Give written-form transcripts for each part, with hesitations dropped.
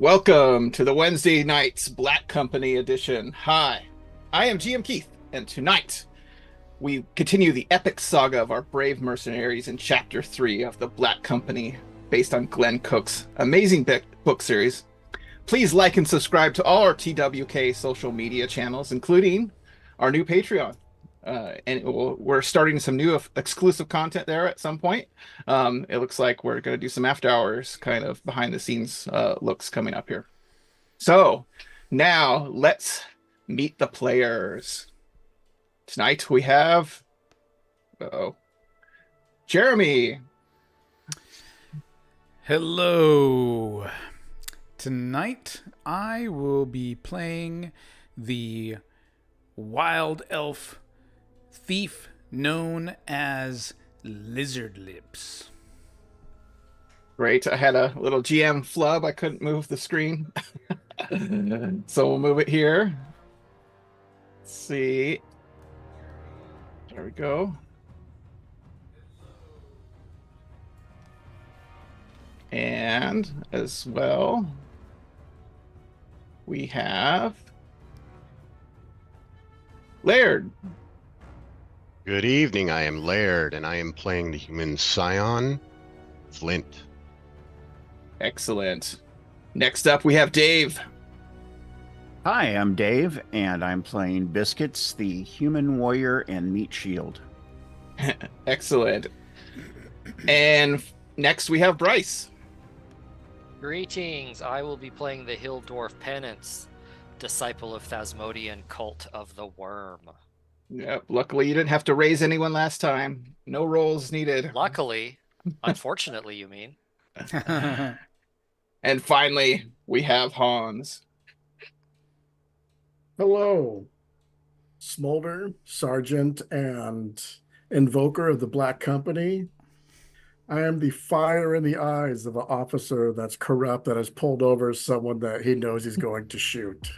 Welcome to the Wednesday night's Black Company edition. Hi, I am GM Keith, and tonight we continue the epic saga of our brave mercenaries in Chapter 3 of the Black Company, based on Glen Cook's amazing book series. Please like and subscribe to all our TWK social media channels, including our new Patreon. We're starting some new exclusive content there at some point. It looks like we're going to do some after hours kind of behind the scenes looks coming up here. So now let's meet the players. Tonight we have Jeremy. Hello. Tonight I will be playing the wild elf thief known as Lizard Lips. Great. I had a little GM flub. I couldn't move the screen. So we'll move it here. Let's see. There we go. And as well, we have Laird. Good evening, I am Laird, and I am playing the human scion, Flint. Excellent. Next up, we have Dave. Hi, I'm Dave, and I'm playing Biscuits, the human warrior and meat shield. Excellent. And next, we have Bryce. Greetings, I will be playing the Hill Dwarf Penance, disciple of Thasmodian Cult of the Worm. Yep. Luckily, you didn't have to raise anyone last time. No rolls needed. Luckily, unfortunately, you mean? And finally, we have Hans. Hello, Smolder, Sergeant, and Invoker of the Black Company. I am the fire in the eyes of an officer that's corrupt that has pulled over someone that he knows he's going to shoot.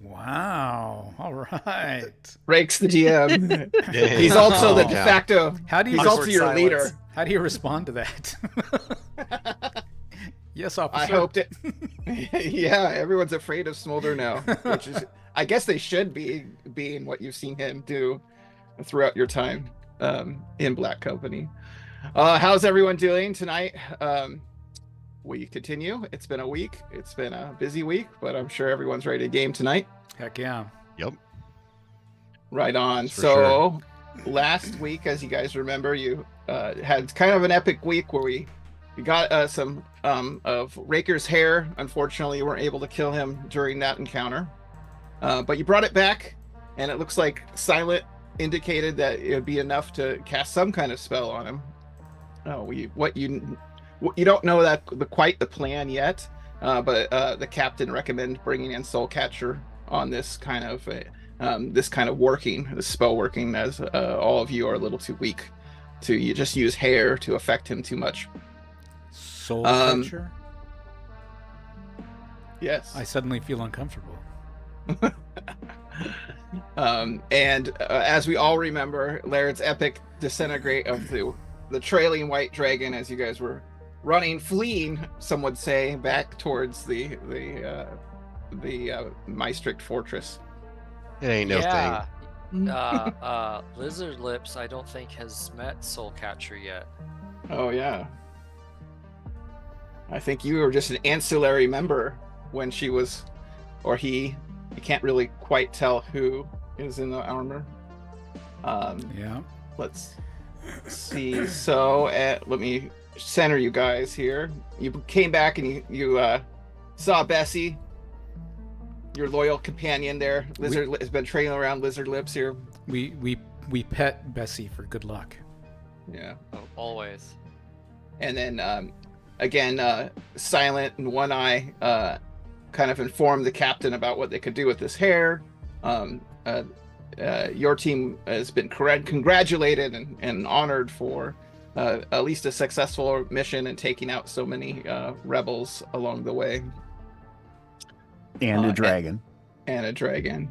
Wow. All right. Breaks the GM. He's also the de facto. He's also your leader. How do you respond to that? Yes, officer. I hoped it. Yeah, everyone's afraid of Smolder now, which is, I guess they should be, being what you've seen him do throughout your time in Black Company. How's everyone doing tonight? We continue. It's been a week. It's been a busy week, but I'm sure everyone's ready to game tonight. Heck yeah. Yep. Right on. For So last week, as you guys remember, you had kind of an epic week where we got some of Raker's hair. Unfortunately, you weren't able to kill him during that encounter. But you brought it back, and it looks like Silent indicated that it would be enough to cast some kind of spell on him. You don't know that quite the plan yet, but the captain recommended bringing in Soulcatcher on this kind of working, this spell working, as all of you are a little too weak to just use hair to affect him too much. Soul catcher? Yes. I suddenly feel uncomfortable. As we all remember, Laird's epic disintegrate of the trailing white dragon as you guys were running, fleeing, some would say, back towards the Maastricht fortress. It ain't no thing. Lizard Lips, I don't think has met Soulcatcher yet. Oh yeah. I think you were just an ancillary member when she was, or he. You can't really quite tell who is in the armor. Yeah. Let's see. So let me center you guys here. You came back and you saw Bessie, your loyal companion there. Lizard has been trailing around Lizard Lips here. We pet Bessie for good luck. Yeah. Oh, always. And then again, Silent and One Eye kind of informed the captain about what they could do with this hair. Your team has been congratulated and honored for at least a successful mission and taking out so many rebels along the way. And a dragon. And a dragon.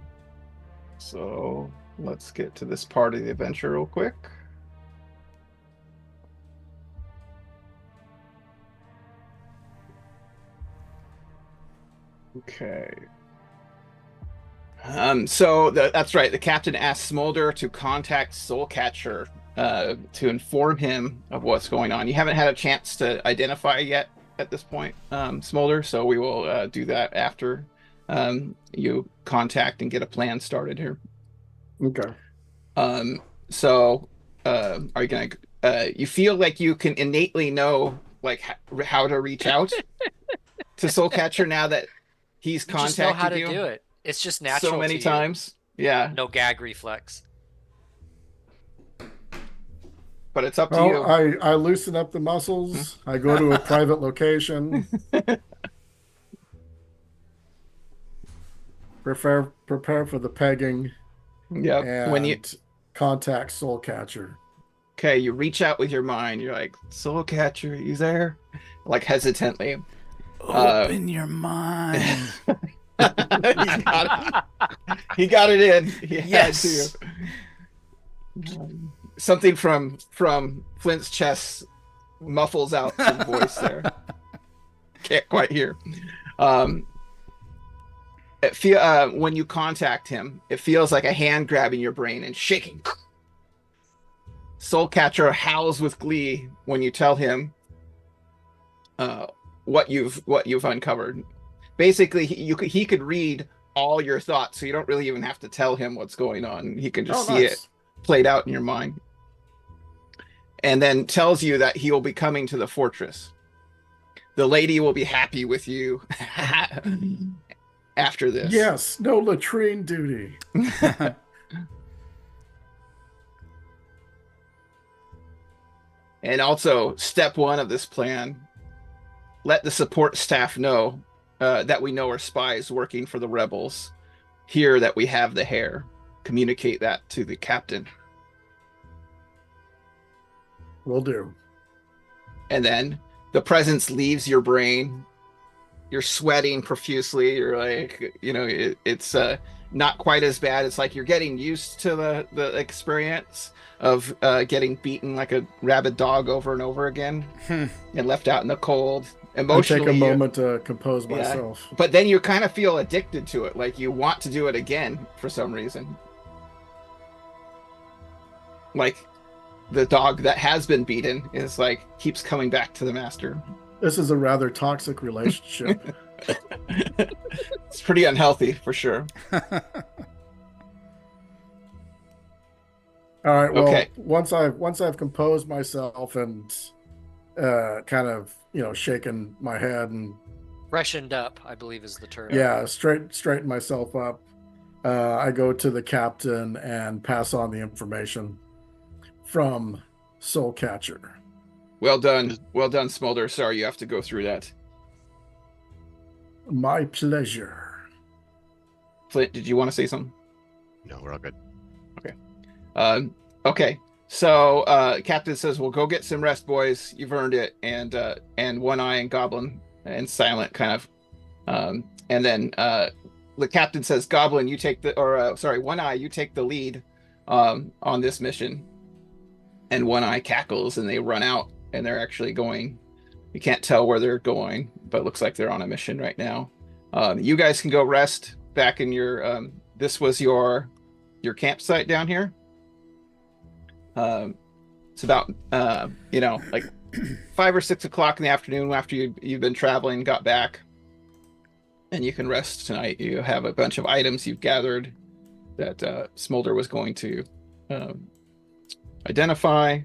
So let's get to this part of the adventure real quick. Okay. That's right. The captain asked Smolder to contact Soulcatcher to inform him of what's going on. You haven't had a chance to identify yet at this point, Smolder, so we will do that after you contact and get a plan started here. Okay. Are you gonna? You feel like you can innately know like how to reach out to Soulcatcher now that he's You just know how contacted to you do it. It's just natural so many to you. times. Yeah, No gag reflex. but it's up to Well, you. I loosen up the muscles. I go to a private location. Prepare for the pegging. Yep. And contact Soulcatcher. Okay, you reach out with your mind. You're like, Soulcatcher, you there? Like hesitantly. Open your mind. He got it in. He Yes. had to. Something from Flint's chest muffles out some voice there. Can't quite hear. When you contact him, it feels like a hand grabbing your brain and shaking. Soulcatcher howls with glee when you tell him what you've uncovered. Basically, he could read all your thoughts, so you don't really even have to tell him what's going on. He can just see it played out in your mind. And then tells you that he will be coming to the fortress. The lady will be happy with you after this. Yes, no latrine duty. And also, step one of this plan, let the support staff know that we know are spies working for the rebels. Hear that we have the hair. Communicate that to the captain. Will do. And then the presence leaves your brain. You're sweating profusely. You're like, it's not quite as bad. It's like you're getting used to the experience of getting beaten like a rabid dog over and over again and left out in the cold. Emotionally, I take a moment to compose myself. But then you kind of feel addicted to it. Like you want to do it again for some reason. Like the dog that has been beaten is like keeps coming back to the master. This is a rather toxic relationship. It's pretty unhealthy for sure. All right. Well, okay. Once I've composed myself and kind of shaken my head and Freshened up, I believe is the term. Yeah, straighten myself up. I go to the captain and pass on the information from Soulcatcher. Well done, Smolder. Sorry you have to go through that. My pleasure. Flint, did you want to say something? No, we're all good. Okay. Okay. So Captain says, "Well, go get some rest, boys. You've earned it." And One Eye and Goblin and Silent kind of, and then the captain says, "Goblin, you take One Eye, you take the lead on this mission." And One Eye cackles, and they run out, and they're actually going. You can't tell where they're going, but it looks like they're on a mission right now. You guys can go rest back in your. This was your campsite down here. It's about like 5 or 6 o'clock in the afternoon after you've been traveling, got back, and you can rest tonight. You have a bunch of items you've gathered that Smolder was going to identify,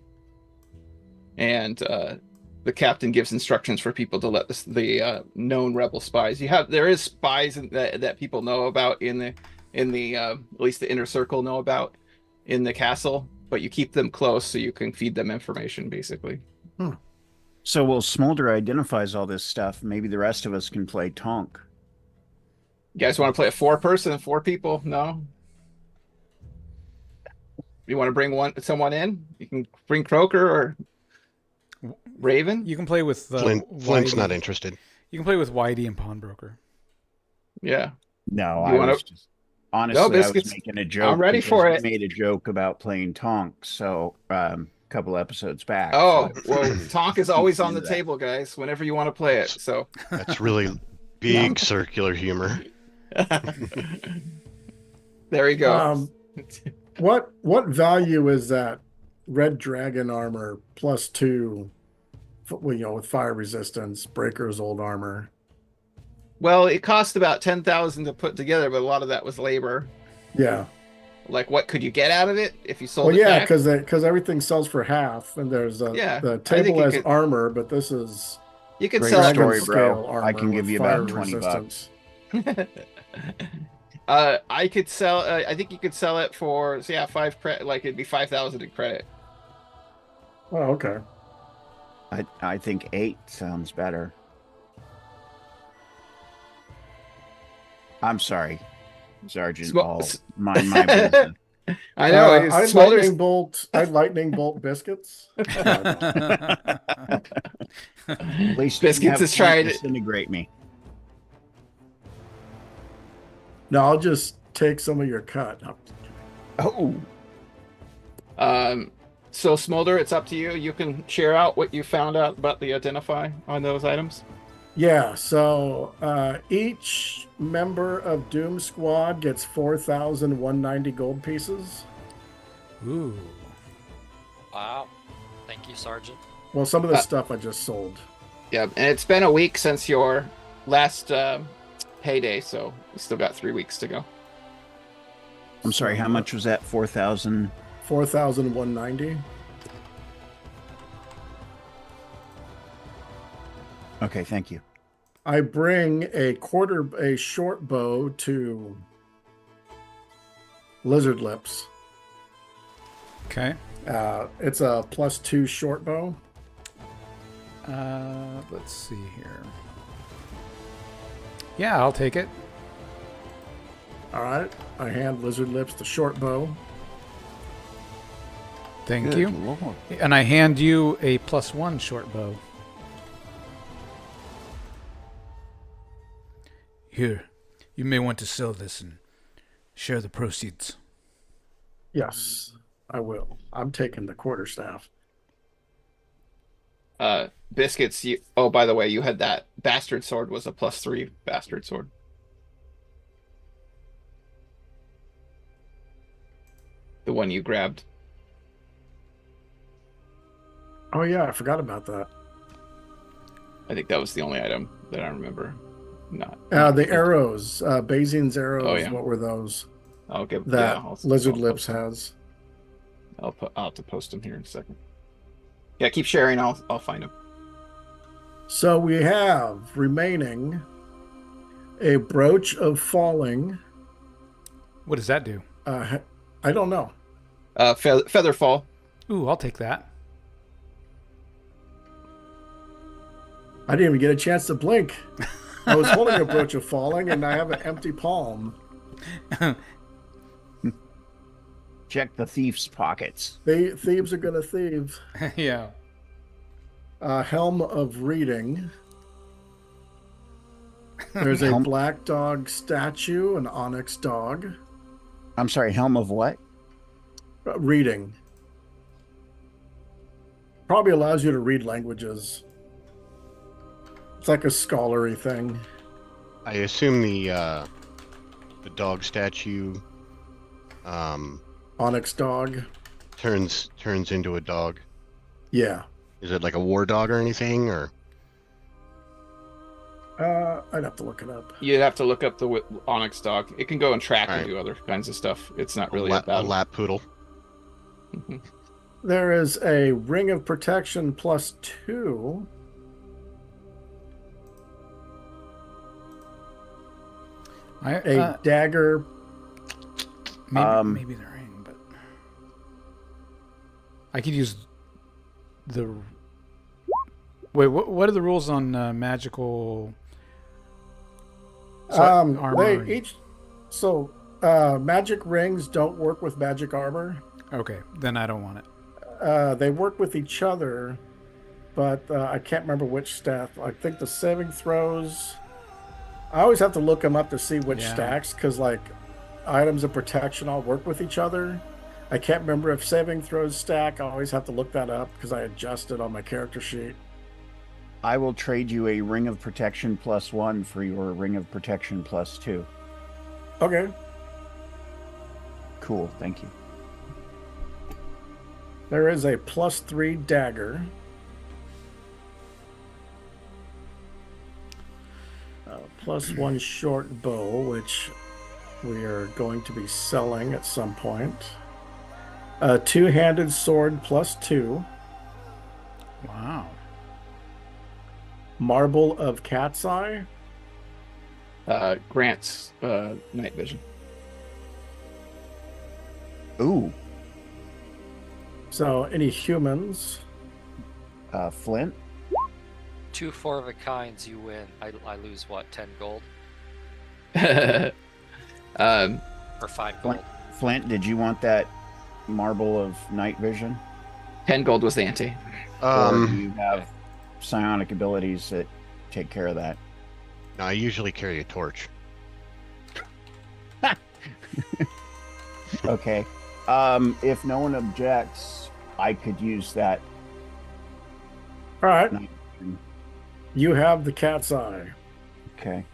and the captain gives instructions for people to let the known rebel spies. There is spies that people know about in the at least the inner circle know about in the castle, but you keep them close so you can feed them information, basically. So while Smolder identifies all this stuff, maybe the rest of us can play Tonk. You guys want to play a 4-person, 4 people? No? You want to bring someone in? You can bring Croaker or Raven? You can play with Flint's not interested. You can play with Whitey and Pawnbroker. Yeah. No, honestly, No, I Biscuits, was making a joke. I'm ready for it. I made a joke about playing Tonk, so a couple episodes back. Oh, so. well, Tonk is always on the table, guys, whenever you want to play it. So That's really Big circular humor. There you go. What value is that red dragon armor +2? With fire resistance, breaker's old armor. Well, it cost about 10,000 to put together, but a lot of that was labor. Yeah. Like, what could you get out of it if you sold Well, it yeah, back? because everything sells for half, and there's the table has armor, but this is you could Great sell story, it bro. armor I can give with you fire about 20 resistance. bucks. I could sell. I think you could sell it for 5 credit. Like it'd be 5,000 in credit. Oh, okay. I think 8 sounds better. I'm sorry, Sergeant. Mind my business. I know. I'd lightning bolt biscuits. At least Biscuits is trying to disintegrate me. No, I'll just take some of your cut. Oh. So Smolder, it's up to you. You can share out what you found out about the identify on those items. Yeah, so each member of Doom Squad gets 4,190 gold pieces. Ooh. Wow. Thank you, Sergeant. Well, some of the stuff I just sold. Yeah, and it's been a week since your last payday, so we still got 3 weeks to go. I'm sorry, how much was that? 4,000? 4,190. Okay, thank you. I bring a short bow to Lizard Lips. Okay. It's a +2 short bow. Let's see here. Yeah, I'll take it. All right. I hand Lizard Lips the short bow. Thank Good you. Lord. And I hand you a +1 short bow. Here, you may want to sell this and share the proceeds. Yes, I will. I'm taking the quarterstaff. Biscuits, oh, by the way, you had that bastard sword was a +3 bastard sword. The one you grabbed. Oh, yeah, I forgot about that. I think that was the only item that I remember. The arrows, Bazine's arrows. Oh, yeah. What were those? I'll give that. I'll Lizard Lips has. I'll have to post them here in a second. Yeah, keep sharing. I'll find them. So we have remaining a brooch of falling. What does that do? I don't know. Feather fall. Ooh, I'll take that. I didn't even get a chance to blink. I was holding a brooch of falling, and I have an empty palm. Check the thief's pockets. Thieves are gonna thieve. Yeah. Helm of reading. There's a black dog statue, an onyx dog. I'm sorry, helm of what? Reading. Probably allows you to read languages. It's like a scholarly thing. I assume the dog statue Onyx dog. turns into a dog. Yeah. Is it like a war dog or anything, or? I'd have to look it up. You'd have to look up the onyx dog. It can go and track and Right. do other kinds of stuff. It's not really a about lap poodle. There is a ring of protection +2. A dagger. Maybe the ring, but I could use the. Wait, what are the rules on magical? Armor. Magic rings don't work with magic armor. Okay, then I don't want it. They work with each other, but I can't remember which stat. I think the saving throws. I always have to look them up to see which stacks, because like items of protection all work with each other. I can't remember if saving throws stack. I always have to look that up because I adjust it on my character sheet. I will trade you a ring of protection +1 for your ring of protection +2. Okay. Cool, thank you. There is a +3 dagger. +1 short bow, which we are going to be selling at some point. A two-handed sword +2. Wow. Marble of Cat's Eye. Grant's night vision. Ooh, So any humans? Flint. 2 4-of-a-kinds, you win. I lose what, 10 gold um, or 5 gold? Flint, did you want that marble of night vision? 10 gold was the ante. Or do you have psionic abilities that take care of that? No, I usually carry a torch. Okay. If no one objects, I could use that. All right. night vision. You have the Cat's Eye. Okay.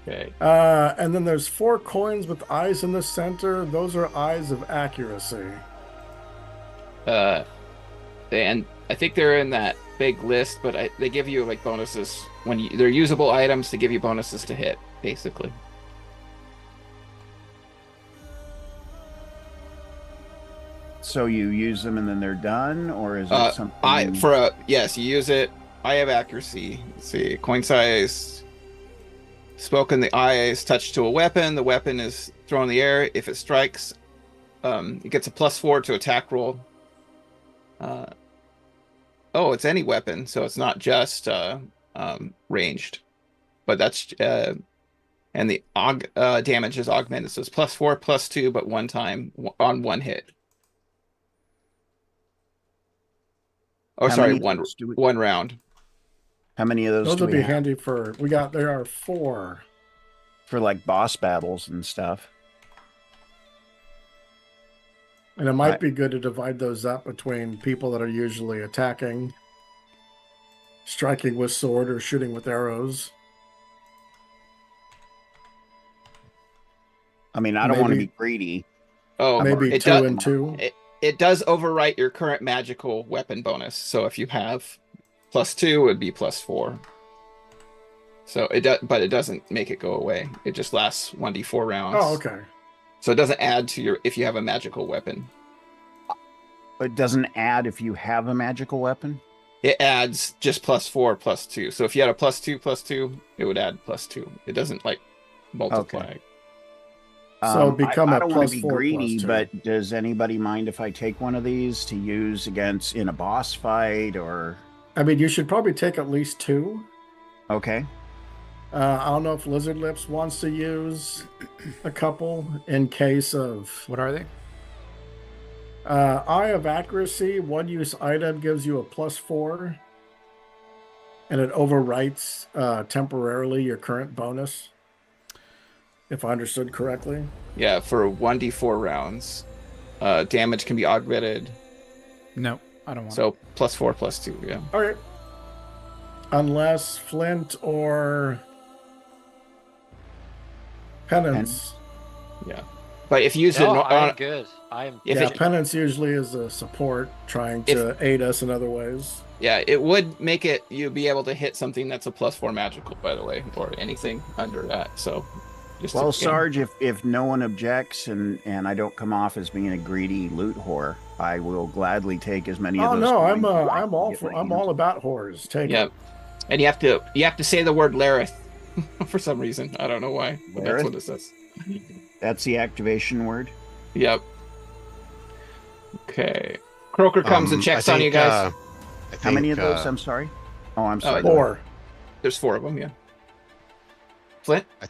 Okay. And then there's 4 coins with eyes in the center. Those are eyes of accuracy. And I think they're in that big list, but they give you like bonuses when they're usable items to give you bonuses to hit, basically. So you use them and then they're done, or is it something? Yes, you use it. I have accuracy. Let's see, coin size. Spoken, the eye is touched to a weapon. The weapon is thrown in the air. If it strikes, it gets a +4 to attack roll. It's any weapon, so it's not just ranged. But that's and the damage is augmented, so it's +4, +2, but one time on one hit. Oh, How sorry, many of those do we- one round. How many of those Those do would we be have handy for. There are 4. for like boss battles and stuff? And it might be good to divide those up between people that are usually attacking, striking with sword, or shooting with arrows. I mean, I don't want to Maybe- be greedy. Oh, Maybe it 2 does, and 2. it does overwrite your current magical weapon bonus. So if you have +2, it would be +4. So it does, but it doesn't make it go away. It just lasts 1d4 rounds. Oh, okay. So it doesn't add to if you have a magical weapon. It doesn't add if you have a magical weapon? It adds just +4, +2. So if you had a +2, it would add +2. It doesn't like multiply. Okay. So become I a don't want to be +4, greedy, +2. but does anybody mind if I take one of these to use in a boss fight or? I mean, you should probably take at least 2. Okay. I don't know if Lizard Lips wants to use a couple in case of What are they? Eye of Accuracy. One use item gives you a +4, and it overwrites temporarily your current bonus. If I understood correctly. Yeah, for 1d4 rounds, damage can be augmented. No, I don't want. So +4, +2. Yeah. All right. Unless Flint or Penance. Yeah. But if you use it No, I'm on, good. I'm If Yeah, it- Penance usually is a support trying to aid us in other ways. yeah, it would make it you be able to hit something that's a +4 magical, by the way, or anything under that. So just Well, Sarge, if no one objects and I don't come off as being a greedy loot whore, I will gladly take as many of Oh those. no, coins as I I'm can all get for my I'm hands all on. about horrors. Take Yeah. it. And you have to say the word Lareth for some reason. I don't know why, but that's Lareth? what it says. That's the activation word. Yep. Okay. Croaker comes and checks on you guys. How many of those? I'm sorry. Oh, I'm sorry. 4. There's 4 of them, yeah. Flint? I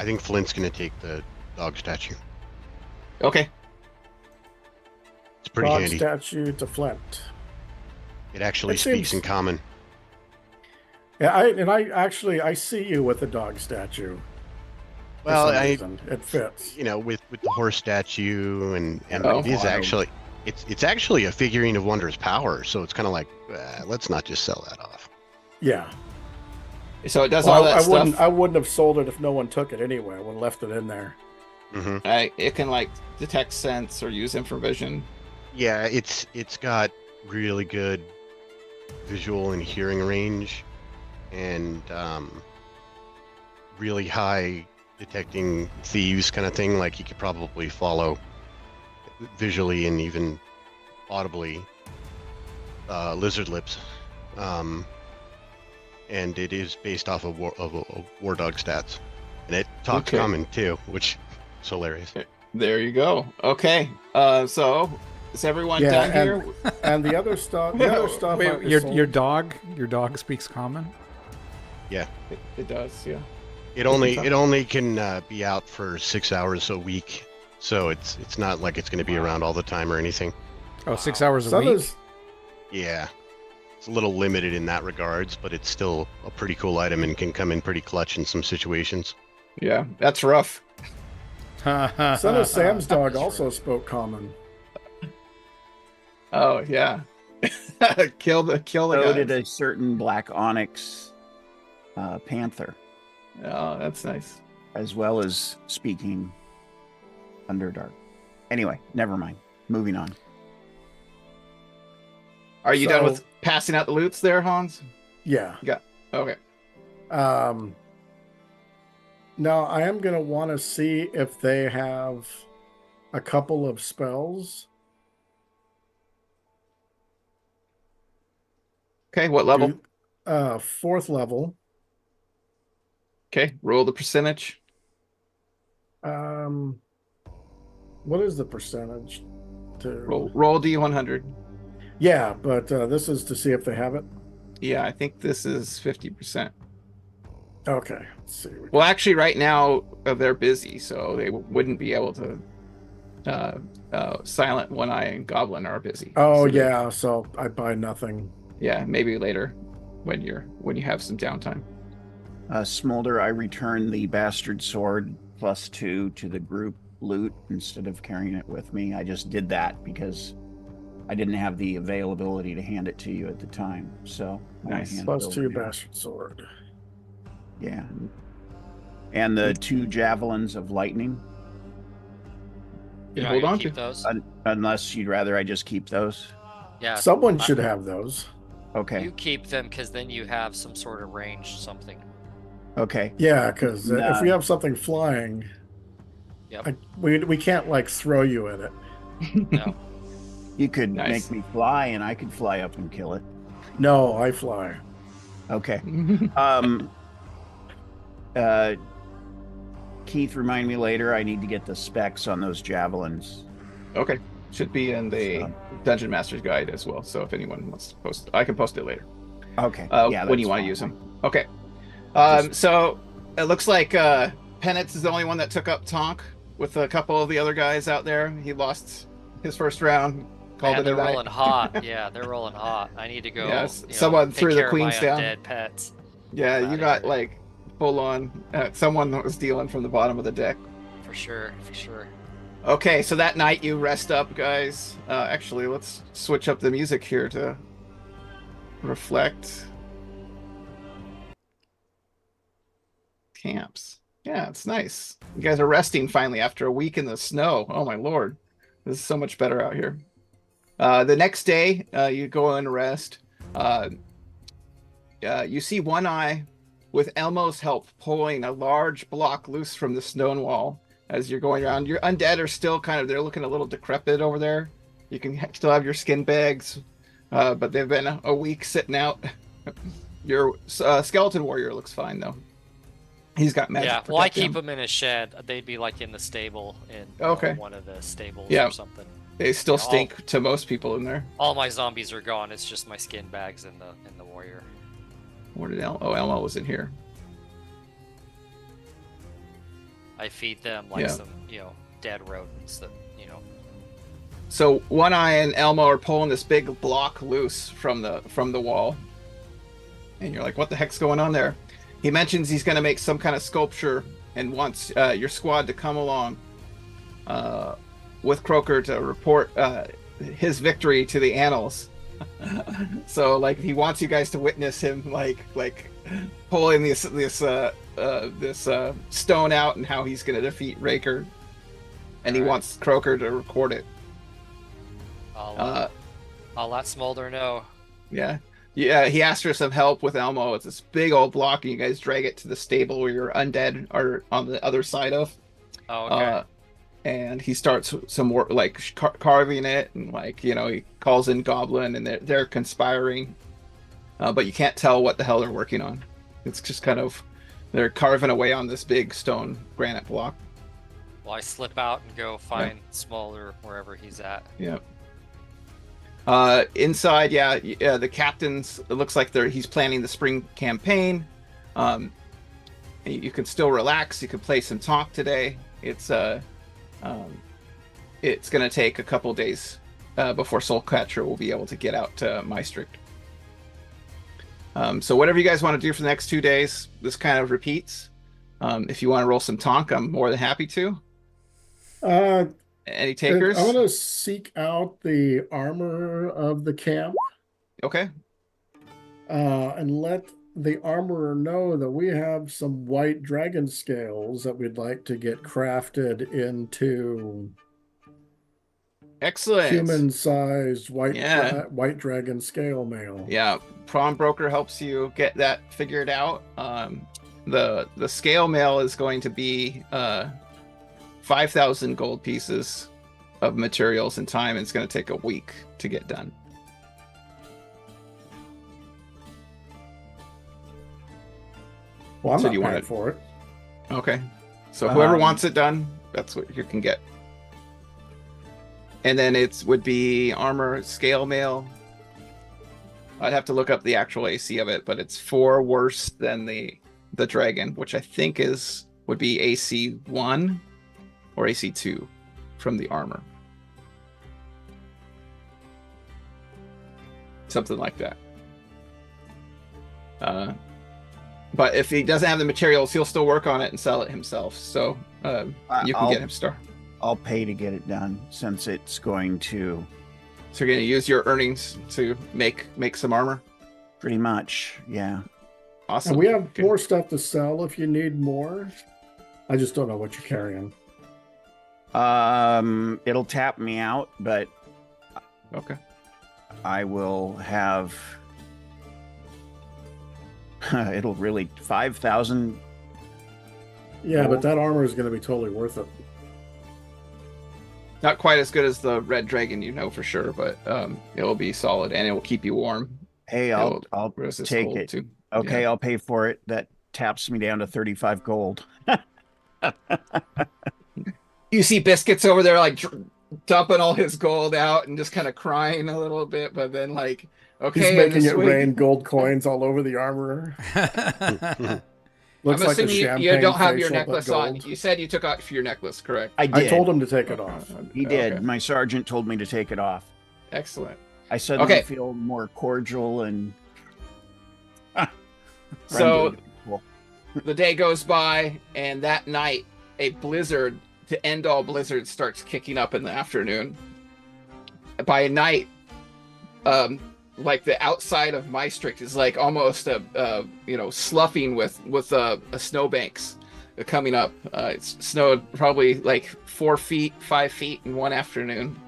think Flint's gonna take the dog statue. Okay. It's pretty Dog handy. statue to Flint. It actually It speaks seems- in common. Yeah, I see you with the dog statue. Well, For some reason. It fits. with the horse statue and Oh, it is wild. actually It's actually a figurine of Wondrous power, so it's kind of like, let's not just sell that off. Yeah. So it does Well, all that stuff. I wouldn't have sold it if no one took it anyway. I would have left it in there. Mm-hmm. It can like detect sense or use infravision. Yeah, it's got really good visual and hearing range, and really high detecting thieves kind of thing. Like you could probably follow visually and even audibly lizard lips, and it is based off of war dog stats, and it talks common too, which is hilarious. There you go. Okay, so is everyone done here? And the other stuff. Wait, your dog speaks common. Yeah, it does. Yeah. It only can be out for 6 hours a week, so it's not like it's going to be around all the time or anything. Oh, 6 hours a week? Yeah. It's a little limited in that regards, but it's still a pretty cool item and can come in pretty clutch in some situations. Yeah, that's rough. Son of Sam's dog also spoke common. Oh, yeah. kill the So guy. did a certain black onyx panther. Oh, that's nice. As well as speaking Underdark. Anyway, never mind. Moving on. Are you done with passing out the loots there, Hans? Yeah. Yeah. Okay. Now I am going to want to see if they have a couple of spells. Okay, what level? 4th level. Okay, roll the percentage. What is the percentage? Roll D100. Yeah, but this is to see if they have it. Yeah, I think this is 50%. Okay, let's see. Well, actually, right now they're busy, so they wouldn't be able to. Silent, One Eye, and Goblin are busy. Oh, so so I buy nothing. Yeah, maybe later when you have some downtime. Smolder, I return the bastard sword +2 to the group loot instead of carrying it with me. I just did that because I didn't have the availability to hand it to you at the time. So nice. +2 bastard sword. Yeah. And the 2 javelins of lightning. Yeah, hold on keep to those. Unless you'd rather I just keep those. Yeah. Someone should have those. Okay. You keep them because then you have some sort of ranged something. Okay. Yeah, because if we have something flying, we can't like throw you in it. No. You could make me fly, and I could fly up and kill it. No, I fly. Okay. Keith, remind me later. I need to get the specs on those javelins. Okay. Should be in the Dungeon Master's Guide as well. So if anyone wants to post, I can post it later. Okay. When you want to use them. Okay. So it looks like Penance is the only one that took up Tonk with a couple of the other guys out there. He lost his first round. They're rolling hot. Yeah, they're rolling hot. I need to go. Yeah, someone threw the queens down. Dead pets. Yeah, you got like full on. Someone was dealing from the bottom of the deck. For sure. Okay, so that night you rest up, guys. Actually, let's switch up the music here to reflect. Camps. Yeah, it's nice. You guys are resting finally after a week in the snow. Oh my lord. This is so much better out here. The next day, you go and rest. You see One Eye, with Elmo's help, pulling a large block loose from the stone wall as you're going around. Your undead are still they're looking a little decrepit over there. You can still have your skin bags, but they've been a week sitting out. Your skeleton warrior looks fine, though. He's got magic. Yeah, well, I keep them in a shed. They'd be like in the stable in one of the stables or something. They still stink to most people in there. All my zombies are gone. It's just my skin bags and the warrior. Where did Elmo? Oh, Elmo was in here. I feed them like some, dead rodents that, So One Eye and Elmo are pulling this big block loose from the wall. And you're like, what the heck's going on there? He mentions he's going to make some kind of sculpture and wants your squad to come along with Croker to report his victory to the annals. So like he wants you guys to witness him like pulling this stone out and how he's going to defeat Raker, and he wants Croker to record it. I'll let Smolder know. Yeah. He asked for some help with Elmo. It's this big old block, and you guys drag it to the stable where your undead are on the other side of. Oh, okay. And he starts some work, like carving it, and like he calls in Goblin, and they're conspiring, but you can't tell what the hell they're working on. It's just kind of they're carving away on this big stone granite block. Well, I slip out and go find Smolder wherever he's at. Yeah. Inside, the captain's. It looks like he's planning the spring campaign. You can still relax. You can play some talk today. It's going to take a couple days before Soulcatcher will be able to get out to Maastricht. So whatever you guys want to do for the next 2 days, this kind of repeats. If you want to roll some Tonk, I'm more than happy to. Any takers? I want to seek out the armor of the camp. Okay. And let the armorer know that we have some white dragon scales that we'd like to get crafted into excellent human-sized white dragon scale mail. Yeah, Pawnbroker helps you get that figured out. The scale mail is going to be 5,000 gold pieces of materials and time. It's going to take a week to get done. Well, I'm not paying for it. Okay. So whoever wants it done, that's what you can get. And then it would be armor scale mail. I'd have to look up the actual AC of it, but it's 4 worse than the dragon, which I think would be AC 1 or AC 2 from the armor. Something like that. But if he doesn't have the materials, he'll still work on it and sell it himself. So you can get him started. I'll pay to get it done since it's going to. So you're going to use your earnings to make some armor? Pretty much, yeah. Awesome. And we have more stuff to sell if you need more. I just don't know what you're carrying. It'll tap me out, but okay. I will have. It'll really 5,000. Yeah, but that armor is going to be totally worth it. Not quite as good as the red dragon, for sure, but it will be solid and it will keep you warm. Hey, I'll take it. Too. Okay, yeah. I'll pay for it. That taps me down to 35 gold. You see Biscuits over there, like dumping all his gold out and just kind of crying a little bit, but then like, okay, he's making it rain gold coins all over the armorer. Looks I'm like assuming you don't have your necklace on. You said you took off your necklace, correct? I did. I told him to take it off. He did. Okay. My sergeant told me to take it off. Excellent. I suddenly feel more cordial and. So the day goes by, and that night, a blizzard to end all blizzards starts kicking up in the afternoon. By night, like the outside of Maastricht is like almost sloughing with snowbanks coming up. It's snowed probably like 4 feet, 5 feet in one afternoon.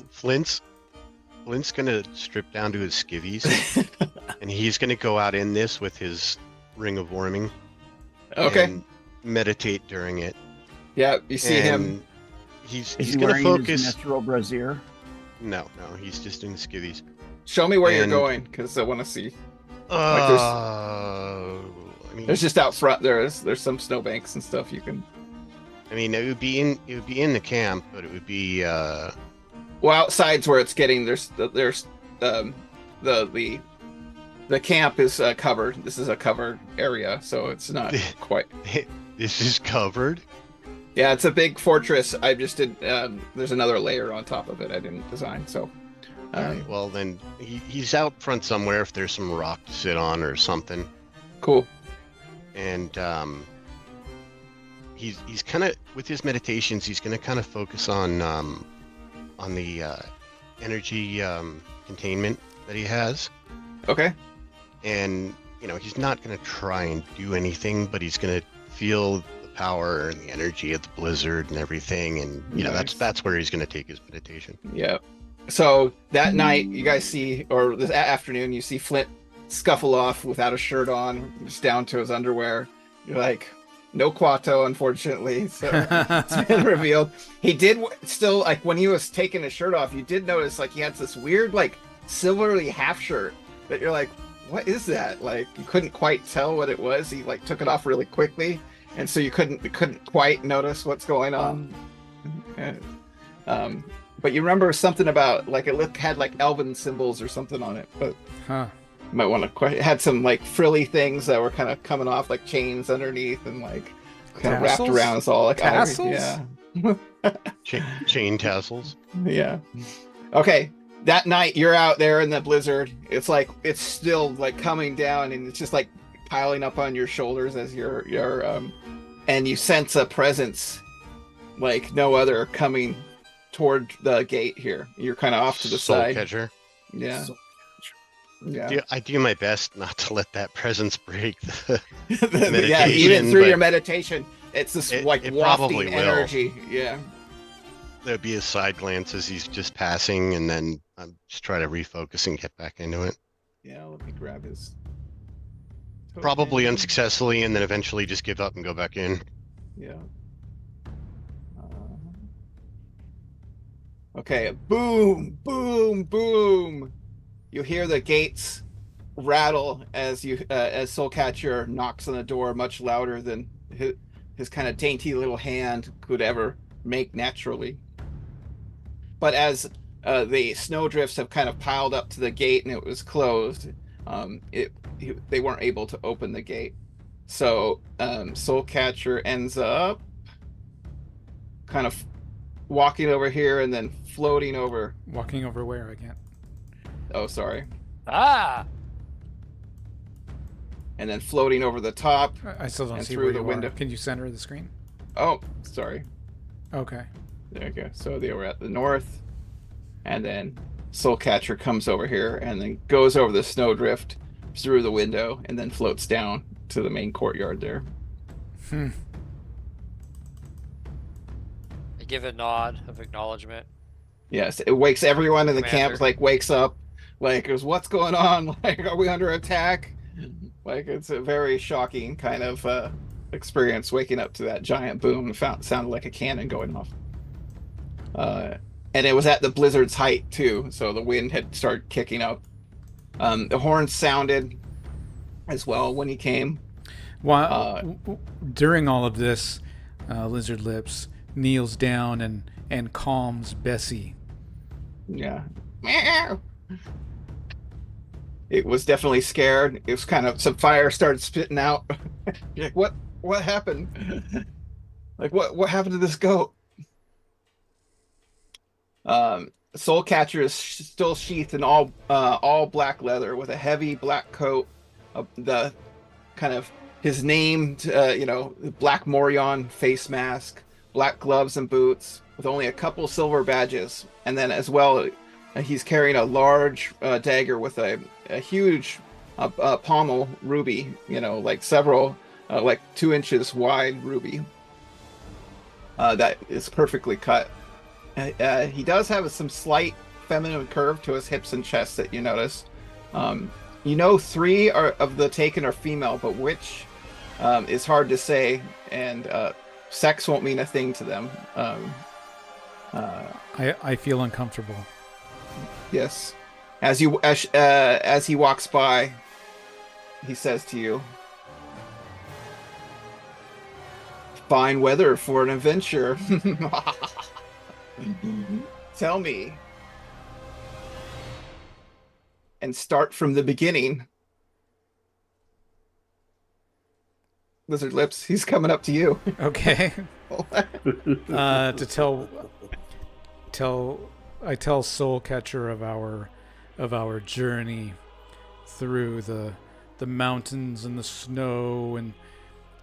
Flint's gonna strip down to his skivvies, and he's gonna go out in this with his ring of warming. Okay. And meditate during it. Yeah, you see him. He's gonna focus. His natural brassiere? No, he's just doing the skivvies. Show me where you're going, because I want to see. There's just out front. There's some snowbanks and stuff you can. I mean, it would be in the camp, but it would be. Well, outside's where it's getting. There's the camp is covered. This is a covered area, so it's not quite. This is covered. Yeah, it's a big fortress. I just did. There's another layer on top of it. I didn't design. So. All right. Well, then he's out front somewhere. If there's some rock to sit on or something. Cool. And he's kind of with his meditations. He's going to kind of focus on on the energy containment that he has. Okay. And he's not going to try and do anything, but he's going to feel the power and the energy of the blizzard and everything, and Nice. that's where he's going to take his meditation. Yeah. So that night, you guys see, or this afternoon, you see Flint scuffle off without a shirt on, just down to his underwear. You're like, no Quato, unfortunately. So it's been revealed. He did still, like, when he was taking his shirt off, you did notice, like, he had this weird, like, silvery half shirt that you're like, what is that? Like, you couldn't quite tell what it was. He, like, took it off really quickly, and so you couldn't quite notice what's going on. But you remember something about, like, it had like elven symbols or something on it, but you might want to it had some like frilly things that were kind of coming off, like chains underneath and like kind of wrapped around. It's all like tassels? Yeah. Chain tassels. Yeah. Okay. That night you're out there in the blizzard. It's like it's still like coming down, and it's just like piling up on your shoulders as you're and you sense a presence like no other coming toward the gate here. You're kind of off to the side. Catcher. Yeah. Yeah. I do my best not to let that presence break the yeah, even through your meditation, it's this like wafting will. energy. Yeah. There'll be a side glance as he's just passing, and then I'm just try to refocus and get back into it. Yeah, let me grab his token. Probably unsuccessfully, and then eventually just give up and go back in. Yeah. Okay, boom, boom, boom. You hear the gates rattle as Soulcatcher knocks on the door much louder than his kind of dainty little hand could ever make naturally. But as the snowdrifts have kind of piled up to the gate and it was closed, they weren't able to open the gate. So Soulcatcher ends up kind of walking over here and then floating over. Walking over where again? Oh, sorry. Ah! And then floating over the top. I still don't and see through where the you window. are. Can you center the screen? Oh, sorry. Okay. There you go. So they were at the north, and then Soulcatcher comes over here and then goes over the snowdrift through the window and then floats down to the main courtyard there. I give a nod of acknowledgement. Yes, it wakes everyone in the Commander. camp, like wakes up, like goes, what's going on? Like, are we under attack? Like, it's a very shocking kind of experience waking up to that giant boom. Sounded like a cannon going off. And it was at the blizzard's height too, so the wind had started kicking up. The horns sounded as well when he came. During all of this, Lizard Lips kneels down and calms Bessie. Yeah. It was definitely scared. It was kind of, some fire started spitting out. Like, what happened? Like, what happened to this goat? Soulcatcher is still sheathed in all black leather with a heavy black coat. The kind of his name, Black Morion face mask, black gloves and boots with only a couple silver badges, and then as well, he's carrying a large dagger with a huge pommel ruby. Like several, like 2 inches wide ruby. That is perfectly cut. He does have some slight feminine curve to his hips and chest that you notice. 3 of the taken are female, but which is hard to say, and sex won't mean a thing to them. I feel uncomfortable. Yes. As he walks by, he says to you, "Fine weather for an adventure." Tell me. And start from the beginning. Lizard Lips, he's coming up to you. Okay. To I tell Soulcatcher of our journey through the mountains and the snow and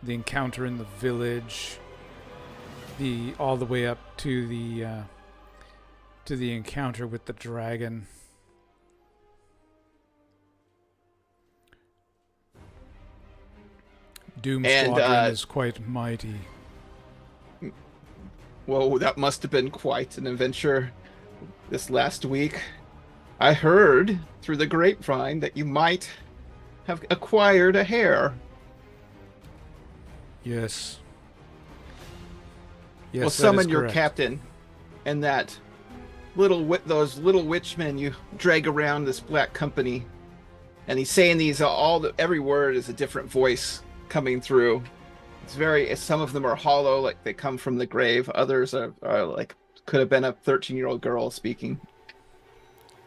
the encounter in the village, all the way up to to the encounter with the dragon. Doom And, Squadron is quite mighty. Whoa, that must have been quite an adventure this last week. I heard through the grapevine that you might have acquired a hare. Yes. Well, Yes, that summon is your correct. captain and that those little witchmen you drag around this black company. And he's saying these every word is a different voice coming through. Some of them are hollow, like they come from the grave. Others are like could have been a 13-year-old girl speaking.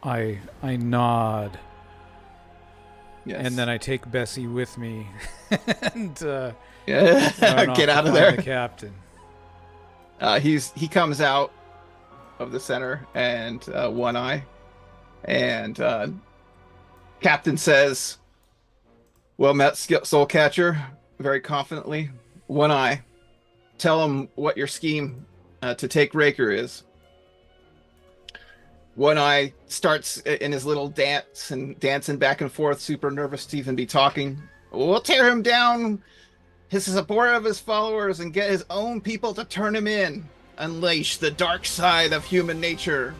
I nod, Yes. and then I take Bessie with me, and Yeah. run off Get to out of find there. the captain. He comes out of the center and One Eye, and Captain says, "Well met, Soul Catcher," very confidently. One Eye, tell him what your scheme to take Raker is. One Eye starts in his little dance and dancing back and forth, super nervous to even be talking. We'll tear him down, his support of his followers, and get his own people to turn him in. Unleash the dark side of human nature.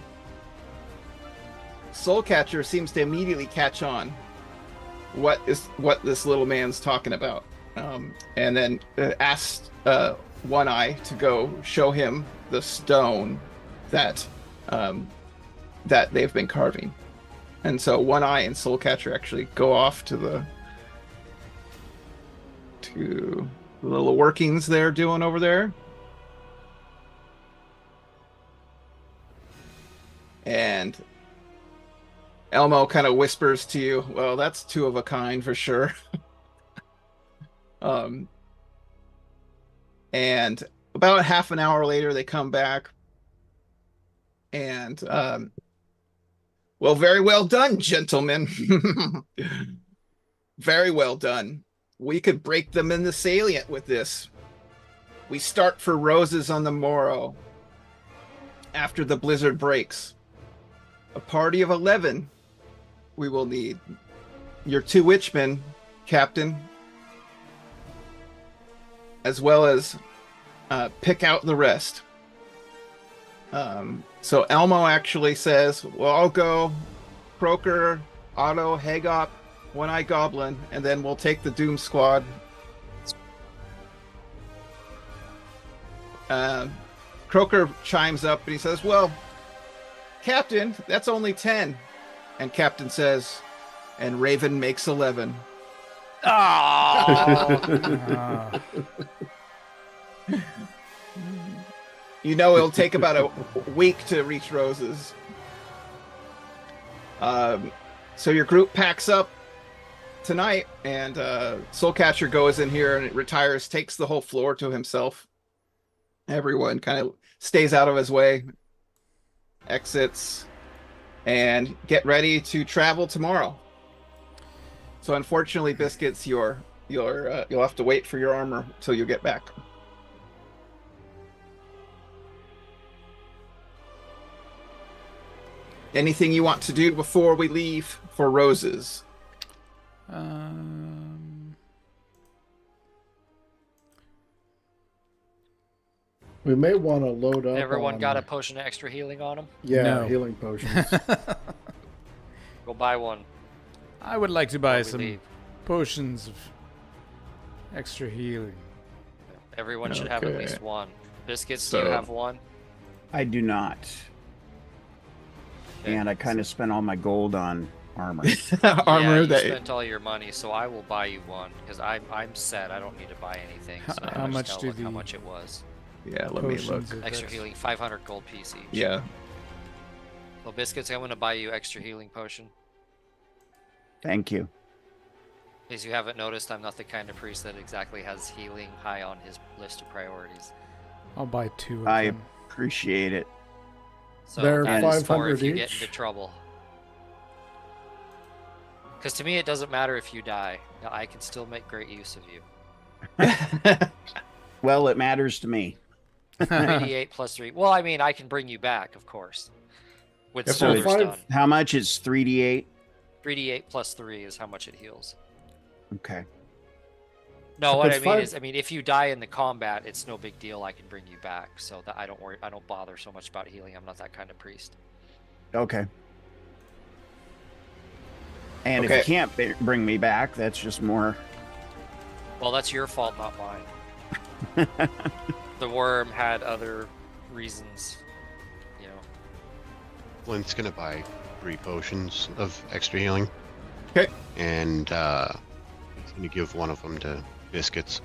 Soulcatcher seems to immediately catch on what this little man's talking about, and then asked One Eye to go show him the stone that they've been carving. And so One Eye and Soulcatcher actually go off to the little workings they're doing over there. And Elmo kind of whispers to you, well, that's two of a kind for sure. And about half an hour later, they come back. And, well, very well done, gentlemen. Very well done. We could break them in the salient with this. We start for Roses on the morrow, after the blizzard breaks. A party of 11 we will need. Your 2 witchmen, Captain, as well as pick out the rest. So Elmo actually says, well, I'll go Croaker, Otto, Hagop, One Eye Goblin, and then we'll take the Doom Squad. Croaker chimes up and he says, well, Captain, that's only 10. And Captain says, and Raven makes 11. Ah. You know it'll take about a week to reach Roses. So your group packs up tonight, and Soulcatcher goes in here and it retires, takes the whole floor to himself. Everyone kind of stays out of his way, exits, and get ready to travel tomorrow. So unfortunately, Biscuits, you'll have to wait for your armor till you get back. Anything you want to do before we leave for Roses? We may want to load up. Everyone on, got a potion of extra healing on them? Yeah, No. healing potions. Go buy one. I would like to buy before we some leave. potions of extra healing. Everyone should have at Okay. least one. Biscuits, So- do you have one? I do not. Okay. And I kind of spent all my gold on armor. Armor yeah, you that spent all your money, so I will buy you one because I'm set. I don't need to buy anything. So How I just much gotta do look how the much it was? yeah, let me look. Potions of Extra ex- healing, 500 gold piece each. Yeah. Well, Biscuits, I'm going to buy you extra healing potion. Thank you. As you haven't noticed, I'm not the kind of priest that exactly has healing high on his list of priorities. I'll buy 2 of I them. appreciate it. So They're that is for 500 if you get each? into trouble. Because to me, it doesn't matter if you die. I can still make great use of you. Well, it matters to me. 3d8 plus 3. Well, I mean, I can bring you back, of course. With If So Smolder five- Stun. How much is 3d8? 3d8 plus 3 is how much it heals. Okay. No, If what it's I mean five- is, if you die in the combat, it's no big deal. I can bring you back, so that I don't bother so much about healing. I'm not that kind of priest. Okay. And if Okay. you can't bring me back, that's just more. Well, that's your fault, not mine. The worm had other reasons, you know. Glenn's gonna buy 3 potions of extra healing. Okay. And he's gonna give one of them to Biscuits.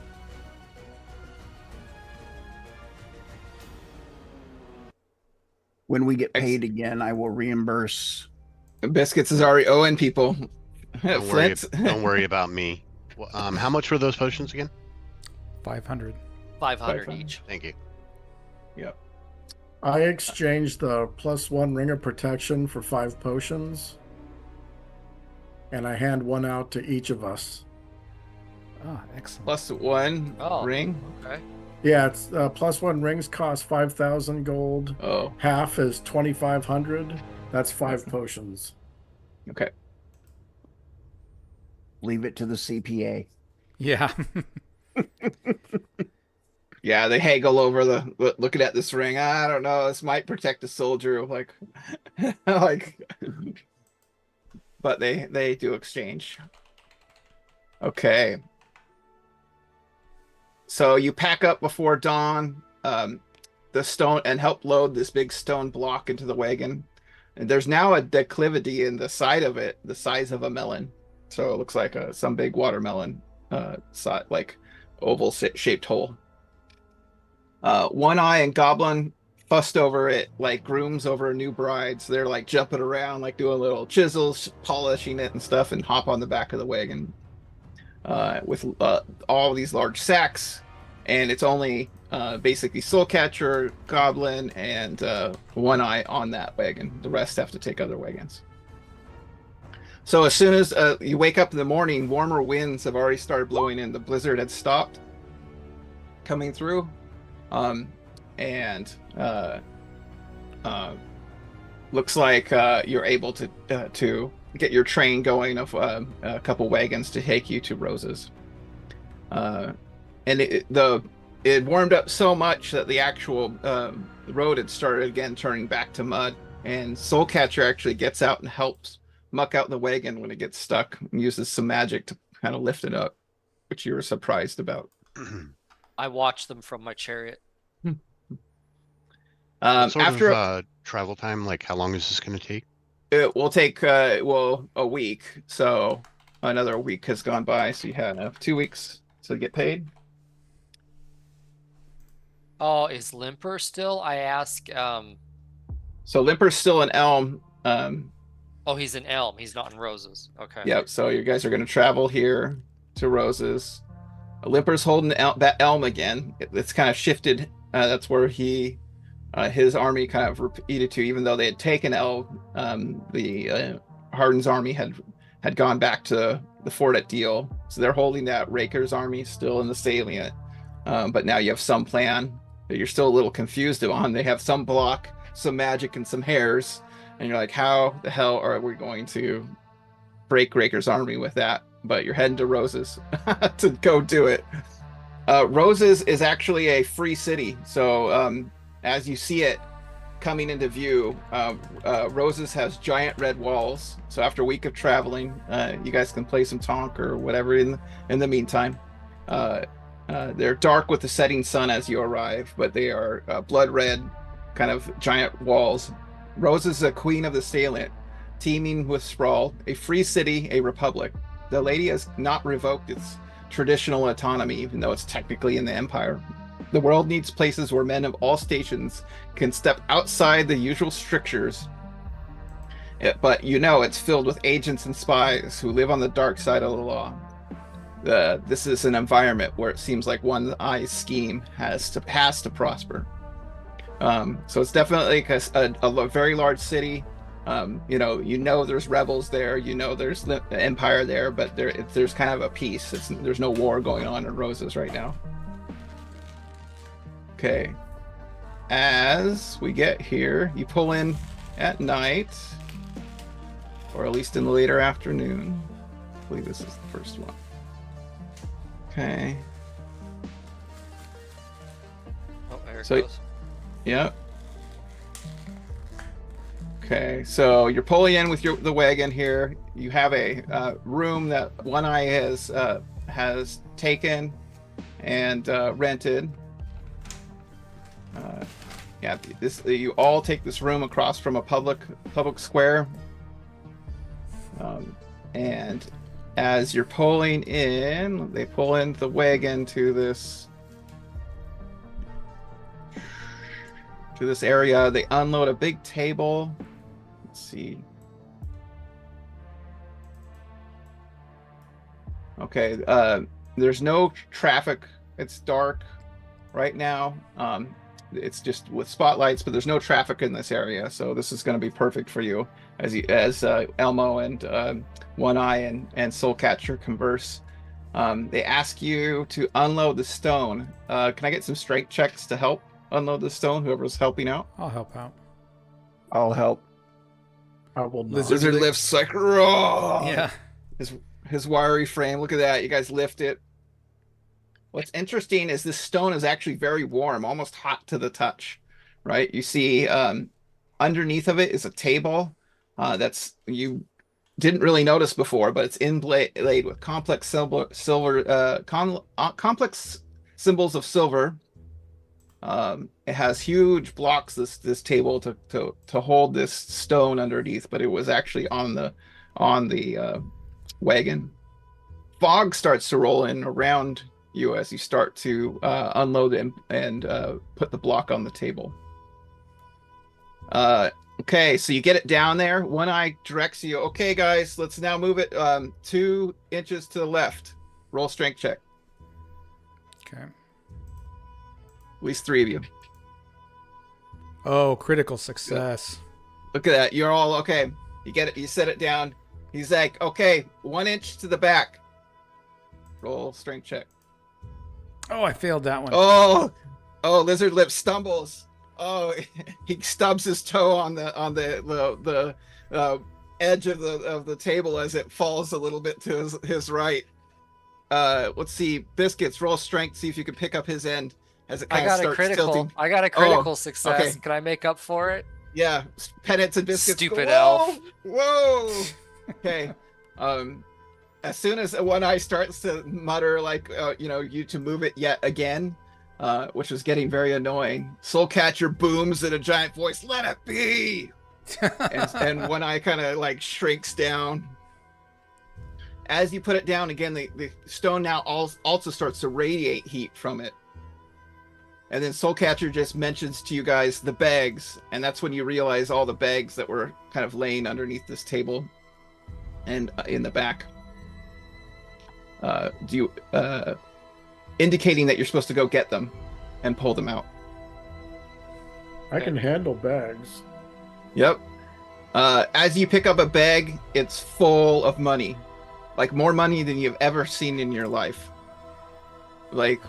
When we get paid again, I will reimburse. Biscuits is already owing people. Don't worry, Flint. don't worry about me. Well, how much were those potions again? 500. 500 500. each. Thank you. Yep. I exchanged the +1 ring of protection for 5 potions, and I hand one out to each of us. Ah, excellent. +1 Oh. ring. Okay. Yeah, it's +1 rings cost 5,000 gold. Oh, Half is 2,500. That's 5 potions. okay. Leave it to the CPA. Yeah. Yeah, they haggle over looking at this ring. I don't know. This might protect a soldier. Like, like, but they do exchange. Okay. So you pack up before dawn, the stone, and help load this big stone block into the wagon. And there's now a declivity in the side of it, the size of a melon. So it looks like some big watermelon, like oval shaped hole. One Eye and Goblin fussed over it like grooms over a new bride. So they're like jumping around, like doing little chisels, polishing it and stuff, and hop on the back of the wagon with all these large sacks. And it's only basically Soulcatcher, Goblin, and One Eye on that wagon. The rest have to take other wagons. So as soon as you wake up in the morning, warmer winds have already started blowing in. The blizzard had stopped coming through. And looks like you're able to get your train going of a couple wagons to take you to Rose's. And it warmed up so much that the actual road had started again turning back to mud. And Soulcatcher actually gets out and helps muck out the wagon when it gets stuck and uses some magic to kind of lift it up, which you were surprised about. I watched them from my chariot. What sort After of travel time, like how long is this going to take? it will take a week, so another week has gone by, so you have 2 weeks to get paid. Oh, is Limper still? I ask. So Limper's still in Elm. Oh, he's in Elm. He's not in Roses. Okay. Yep. So you guys are going to travel here to Roses. Limper's holding that Elm again. It's kind of shifted. That's where his army kind of repeated to, even though they had taken Elm. The Harden's army had gone back to the fort at Deal. So they're holding that. Raker's army still in the salient. But now you have some plan that you're still a little confused on. They have some block, some magic, and some hairs. And you're like, how the hell are we going to break Raker's army with that? But you're heading to Roses to go do it. Roses is actually a free city. So as you see it coming into view, Roses has giant red walls. So after a week of traveling, you guys can play some Tonk or whatever in the meantime. They're dark with the setting sun as you arrive, but they are blood red, kind of giant walls. Roses is a queen of the salient, teeming with sprawl, a free city, a republic. The lady has not revoked its traditional autonomy, even though it's technically in the Empire. The world needs places where men of all stations can step outside the usual strictures. But it's filled with agents and spies who live on the dark side of the law. This is an environment where it seems like One Eye's scheme has to prosper. So it's definitely a very large city. There's rebels there. There's the Empire there, but there's kind of a peace. There's no war going on in Roses right now. Okay. As we get here, you pull in at night, or at least in the later afternoon. I believe this is the first one. Okay. Oh, there it So- goes. Yep. Okay, so you're pulling in with the wagon here. You have a room that One Eye has taken and rented. Yeah, you all take this room across from a public square, and as you're pulling in, they pull in the wagon to this area. They unload a big table. Let's see. Okay, there's no traffic. It's dark right now. It's just with spotlights, but there's no traffic in this area, so this is going to be perfect for you as Elmo and One Eye and Soulcatcher converse. They ask you to unload the stone. Can I get some strength checks to help unload the stone? Whoever's helping out. I'll help out. I'll help. I will not. Lizard lifts like, raw. Yeah. His wiry frame. Look at that. You guys lift it. What's interesting is this stone is actually very warm, almost hot to the touch, right? You see underneath of it is a table that's you didn't really notice before, but it's inlaid with complex complex symbols of silver. It has huge blocks, this table to hold this stone underneath, but it was actually on the wagon. Fog starts to roll in around you as you start to unload and put the block on the table. Okay, so you get it down there. One Eye directs you. Okay, guys, let's now move it 2 inches to the left. Roll strength check. Okay. At least 3 of you. Oh, critical success. Look at that. You're all okay. You get it. You set it down. He's like, okay, 1 inch to the back. Roll strength check. Oh, I failed that one. Oh, Lizard Lip stumbles. Oh, he stubs his toe on the edge of the table as it falls a little bit to his right. Let's see, Biscuits, roll strength, see if you can pick up his end as it kind of starts tilting. I got a critical Oh, success. okay. Can I make up for it? Yeah, Peanuts and Biscuits. Stupid Whoa! elf. Whoa. Okay. As soon as One Eye starts to mutter like, you to move it yet again, which was getting very annoying, Soulcatcher booms in a giant voice, "Let it be!" and One Eye kind of like shrinks down. As you put it down again, the stone now also starts to radiate heat from it. And then Soulcatcher just mentions to you guys the bags, and that's when you realize all the bags that were kind of laying underneath this table and in the back. Indicating that you're supposed to go get them and pull them out. I can handle bags. Yep. As you pick up a bag, it's full of money. Like more money than you've ever seen in your life. Like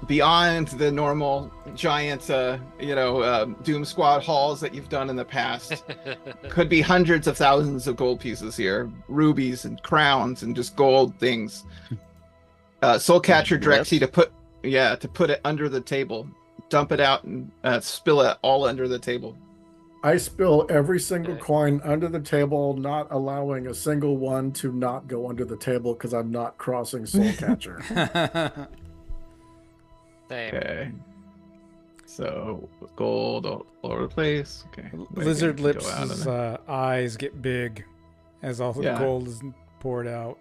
beyond the normal giant, Doom Squad hauls that you've done in the past. Could be hundreds of thousands of gold pieces here. Rubies and crowns and just gold things. Soulcatcher directs you to put it under the table. Dump it out and spill it all under the table. I spill every single coin under the table, not allowing a single one to not go under the table because I'm not crossing Soulcatcher. Same. Okay. So gold all over the place. Okay. Lizard Go Lips' out of there. eyes get big as all the Yeah. gold is poured out.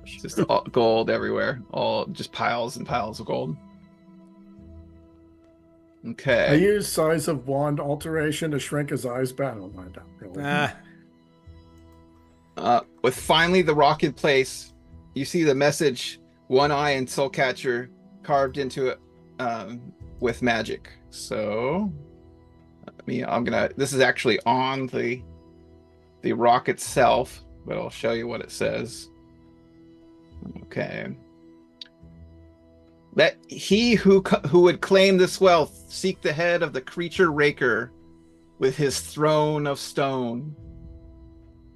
Just all gold everywhere. All just piles and piles of gold. I Okay. use size of wand alteration to shrink his eyes back. Oh, I don't really. With finally the rock in place, you see the message One Eye and Soulcatcher carved into it with magic. So this is actually on the rock itself, but I'll show you what it says. Okay. Let he who would claim this wealth seek the head of the creature raker with his throne of stone.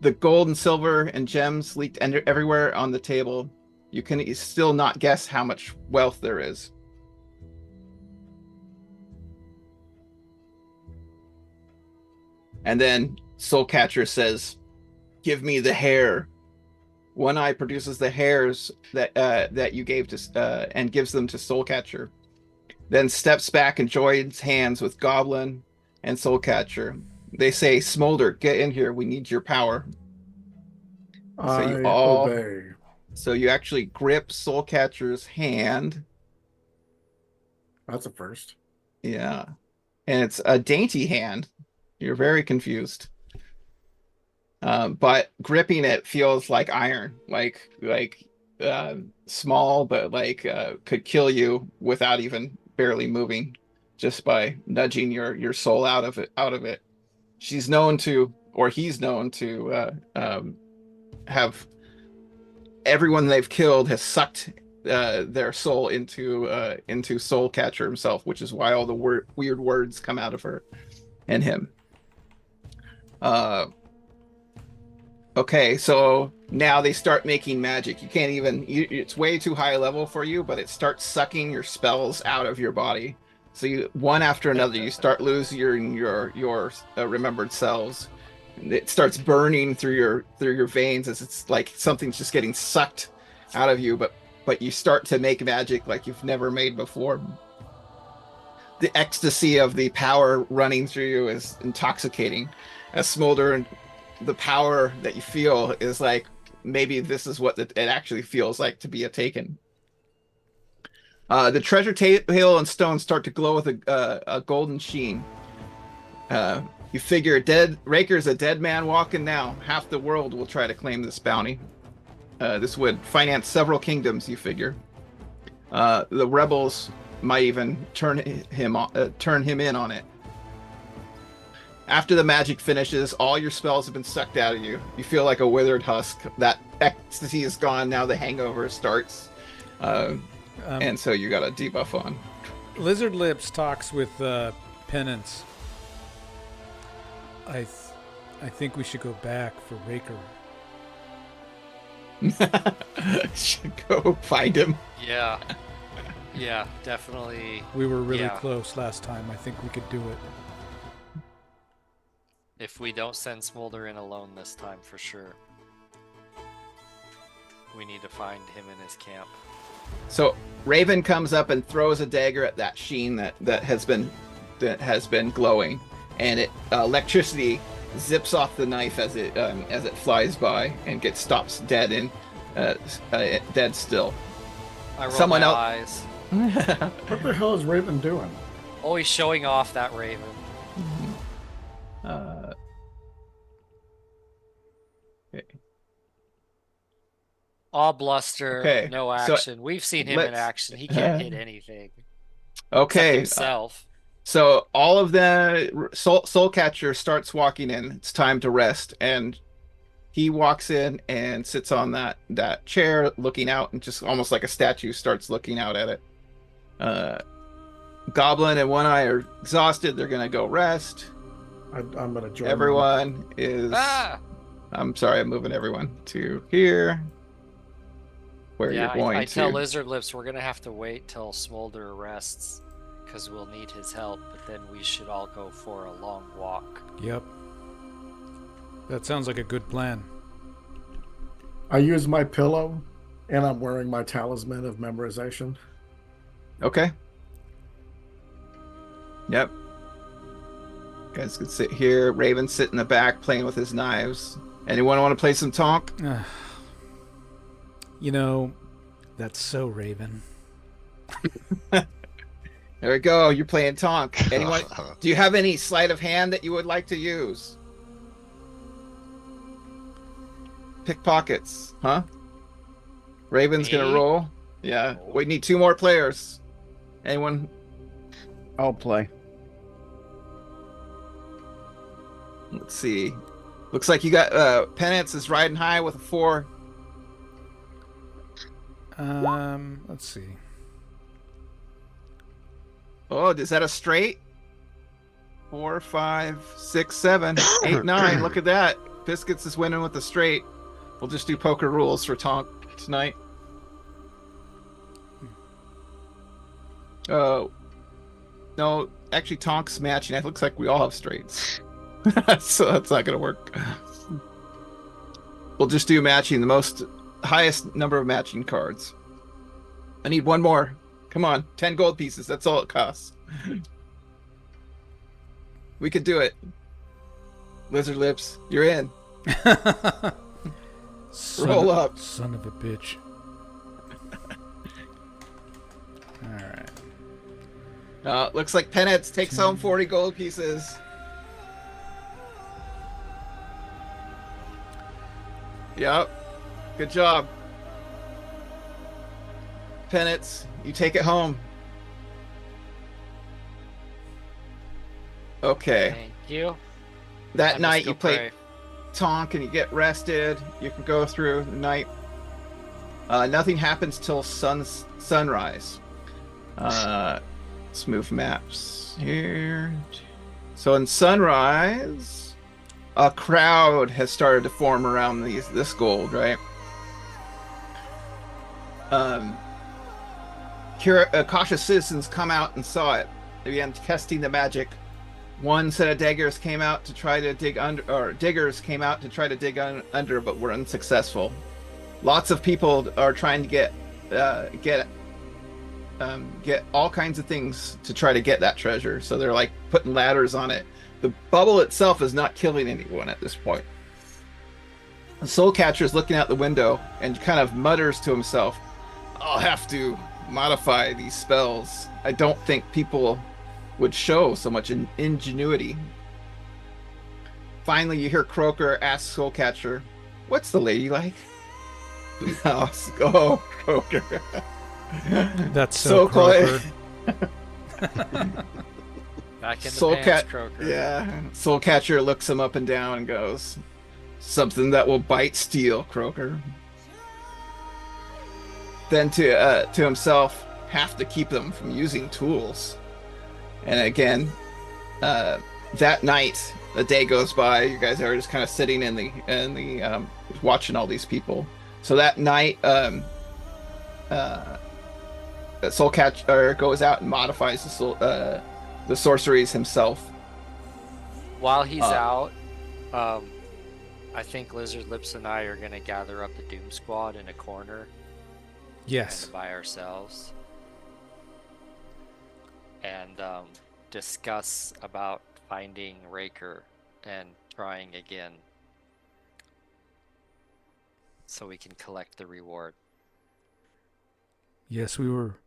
The gold and silver and gems leaked everywhere on the table. You can still not guess how much wealth there is. And then Soulcatcher says, "Give me the hair." One Eye produces the hairs that you gave to and gives them to Soulcatcher. Then steps back and joins hands with Goblin and Soulcatcher. They say, "Smolder, get in here. We need your power." I obey. So you actually grip Soulcatcher's hand. That's a first. Yeah. And it's a dainty hand. You're very confused. But gripping it feels like iron, like small, but could kill you without even barely moving, just by nudging your soul out of it. She's known to, or he's known to, have everyone they've killed has sucked their soul into Soulcatcher himself, which is why all the weird words come out of her and him. Okay, so now they start making magic. You can't even, it's way too high level for you, but it starts sucking your spells out of your body. So you, one after another, you start losing your remembered cells. And it starts burning through your veins as it's like something's just getting sucked out of you, but you start to make magic like you've never made before. The ecstasy of the power running through you is intoxicating. As Smolder, and the power that you feel is like, maybe this is what it actually feels like to be a taken. The treasure table and stone start to glow with a golden sheen. You figure Raker's a dead man walking now. Half the world will try to claim this bounty. This would finance several kingdoms, you figure. The rebels might even turn him in on it. After the magic finishes, all your spells have been sucked out of you. You feel like a withered husk. That ecstasy is gone. Now the hangover starts. And so you got a debuff on. Lizard Lips talks with Penance. I think we should go back for Raker. Should go find him. Yeah. Yeah, definitely. We were really close last time. I think we could do it. If we don't send Smolder in alone this time, for sure. We need to find him in his camp. So Raven comes up and throws a dagger at that sheen that has been glowing, and electricity zips off the knife as it flies by and stops dead dead still. I roll Someone my else. eyes. What the hell is Raven doing? Oh, he's showing off that Raven. Okay. All bluster, Okay, no so action. We've seen him in action. He can't hit anything. Okay. Except himself. So all of the Soulcatcher starts walking in. It's time to rest, and he walks in and sits on that chair, looking out, and just almost like a statue starts looking out at it. Goblin and One Eye are exhausted. They're gonna go rest. I'm gonna join. Everyone is. I'm sorry, I'm moving everyone to here. Where you're going I to. tell Lizard Lips we're gonna have to wait till Smolder rests, because we'll need his help. But then we should all go for a long walk. Yep. That sounds like a good plan. I use my pillow, and I'm wearing my talisman of memorization. Okay. Yep. Guys can sit here. Raven sit in the back playing with his knives. Anyone want to play some Tonk? You know, that's so Raven. There we go. You're playing Tonk. Anyone? Do you have any sleight of hand that you would like to use? Pickpockets, huh? Raven's gonna roll. Yeah. We need 2 more players. Anyone? I'll play. Let's see. Looks like you got Penance is riding high with a 4. Let's see. Oh, is that a straight? 4, 5, 6, 7, 8, 9. Look at that. Biscuits is winning with the straight. We'll just do poker rules for Tonk tonight. Oh. No, actually Tonk's matching. It looks like we all have straights. So that's not going to work. We'll just do matching, the highest number of matching cards. I need one more. Come on, 10 gold pieces. That's all it costs. We could do it. Lizard Lips, you're in. Roll up. Son of a bitch. Alright. Looks like Peanuts takes home 40 gold pieces. Yep. Good job. Peanuts, you take it home. Okay. Thank you. That I night must go you play pray. Tonk and you get rested. You can go through the night. Nothing happens till sunrise. Let's move maps here. So in sunrise, a crowd has started to form around this gold, right? Cautious citizens come out and saw it. They began testing the magic. One set of daggers came out to try to dig under, or diggers came out to try to dig under, but were unsuccessful. Lots of people are trying to get all kinds of things to try to get that treasure. So they're like putting ladders on it. The bubble itself is not killing anyone at this point. The soul catcher is looking out the window and kind of mutters to himself, "I'll have to modify these spells. I don't think people would show so much ingenuity." Finally, you hear Croaker ask Soulcatcher, "What's the lady like?" Oh, Croaker. That's so Croaker. Back in the pants, Croaker. Yeah. Soulcatcher looks him up and down and goes, "Something that will bite steel, Croaker." Then to himself, "Have to keep them from using tools." And again, that night, a day goes by. You guys are just kind of sitting in the watching all these people. So that night, Soulcatcher goes out and modifies the sorceries himself. While he's out, I think Lizard Lips and I are gonna gather up the Doom Squad in a corner. Yes. By ourselves. And discuss about finding Raker and trying again so we can collect the reward. Yes, we were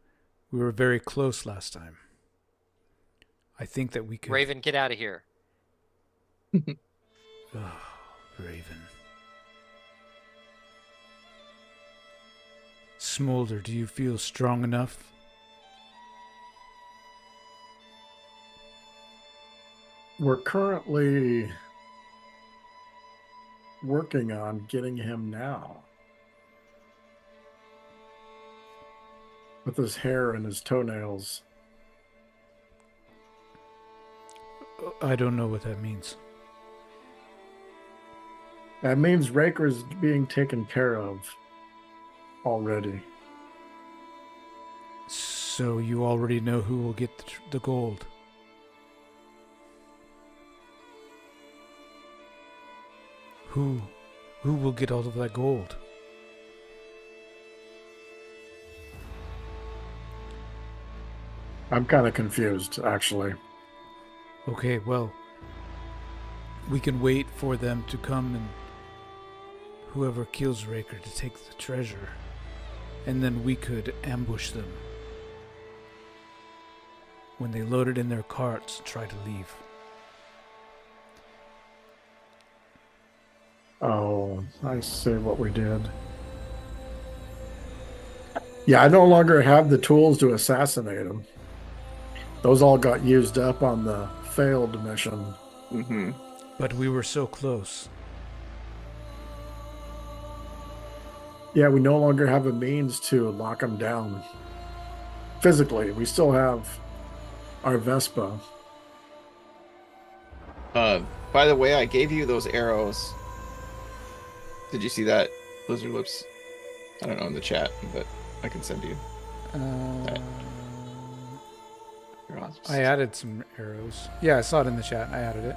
very close last time. I think that we could... Raven, get out of here. Oh, Raven. Smolder, do you feel strong enough? We're currently working on getting him now. With his hair and his toenails. I don't know what that means. That means Raker's being taken care of already. So you already know who will get the gold. Who will get all of that gold? I'm kind of confused, actually. Okay, well, we can wait for them to come and whoever kills Raker to take the treasure, and then we could ambush them when they load it in their carts and try to leave. Oh, I see what we did. Yeah, I no longer have the tools to assassinate him. Those all got used up on the failed mission. Mm-hmm. But we were so close. Yeah, we no longer have a means to lock him down. Physically, we still have our Vespa. By the way, I gave you those arrows. Did you see that, Lizard Lips? I don't know in the chat, but I can send you. I added some arrows. Yeah, I saw it in the chat. I added it.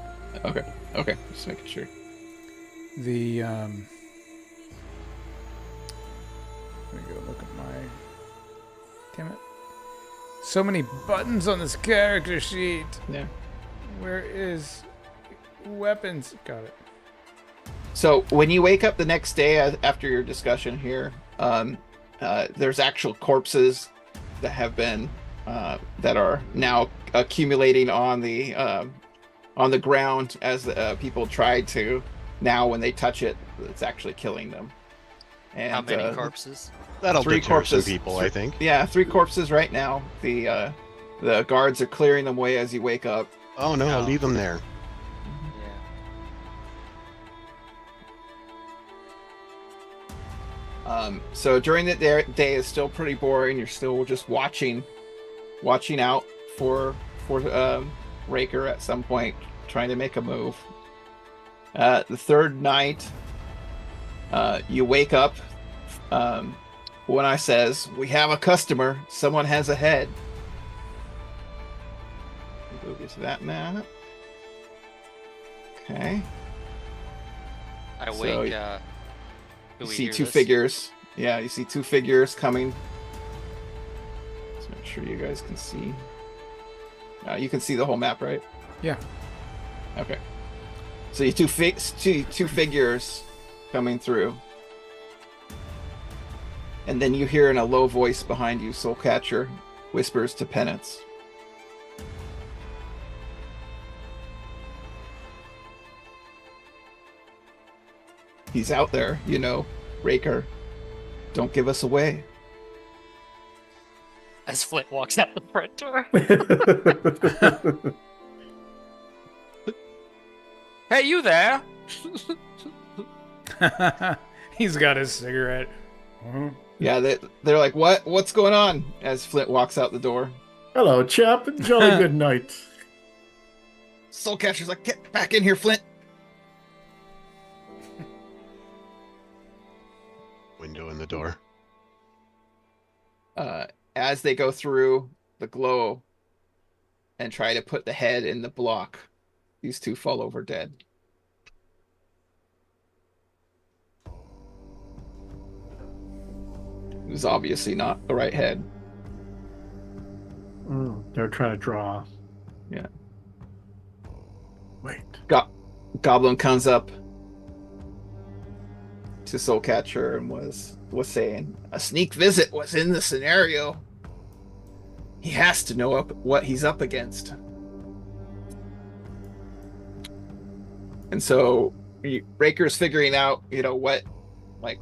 Okay, just making sure. The let me go look at my. Damn it! So many buttons on this character sheet. Yeah. Where is weapons? Got it. So when you wake up the next day after your discussion here, there's actual corpses that have been that are now accumulating on the ground as people try to. Now when they touch it, it's actually killing them. And how many corpses? That'll 3 deter corpses. some people, I think. Yeah, 3 corpses right now. The guards are clearing them away as you wake up. Oh no, I'll leave them there. Yeah. So during the day is still pretty boring. You're still just watching out for Raker at some point, trying to make a move. The third night, you wake up when I says, "We have a customer. Someone has a head." Go get to that map. Okay. I So, wake. You see 2 figures. Yeah, you see 2 figures coming. Let's make sure you guys can see. You can see the whole map, right? Yeah. Okay. So you two figures coming through. And then you hear in a low voice behind you, Soulcatcher whispers to Penance. He's out there, you know, Raker. Don't give us away. As Flint walks out the front door. Hey, you there? He's got his cigarette. Yeah, they're like, what's going on? As Flint walks out the door. Hello, chap. Jolly good night. Soulcatcher's like, get back in here, Flint. Window in the door. As they go through the glow and try to put the head in the block, these 2 fall over dead. It was obviously not the right head. They're trying to draw. Yeah. Wait. Goblin comes up to Soulcatcher and was saying, a sneak visit was in the scenario. He has to know what he's up against. And so Raker's figuring out, you know, what, like,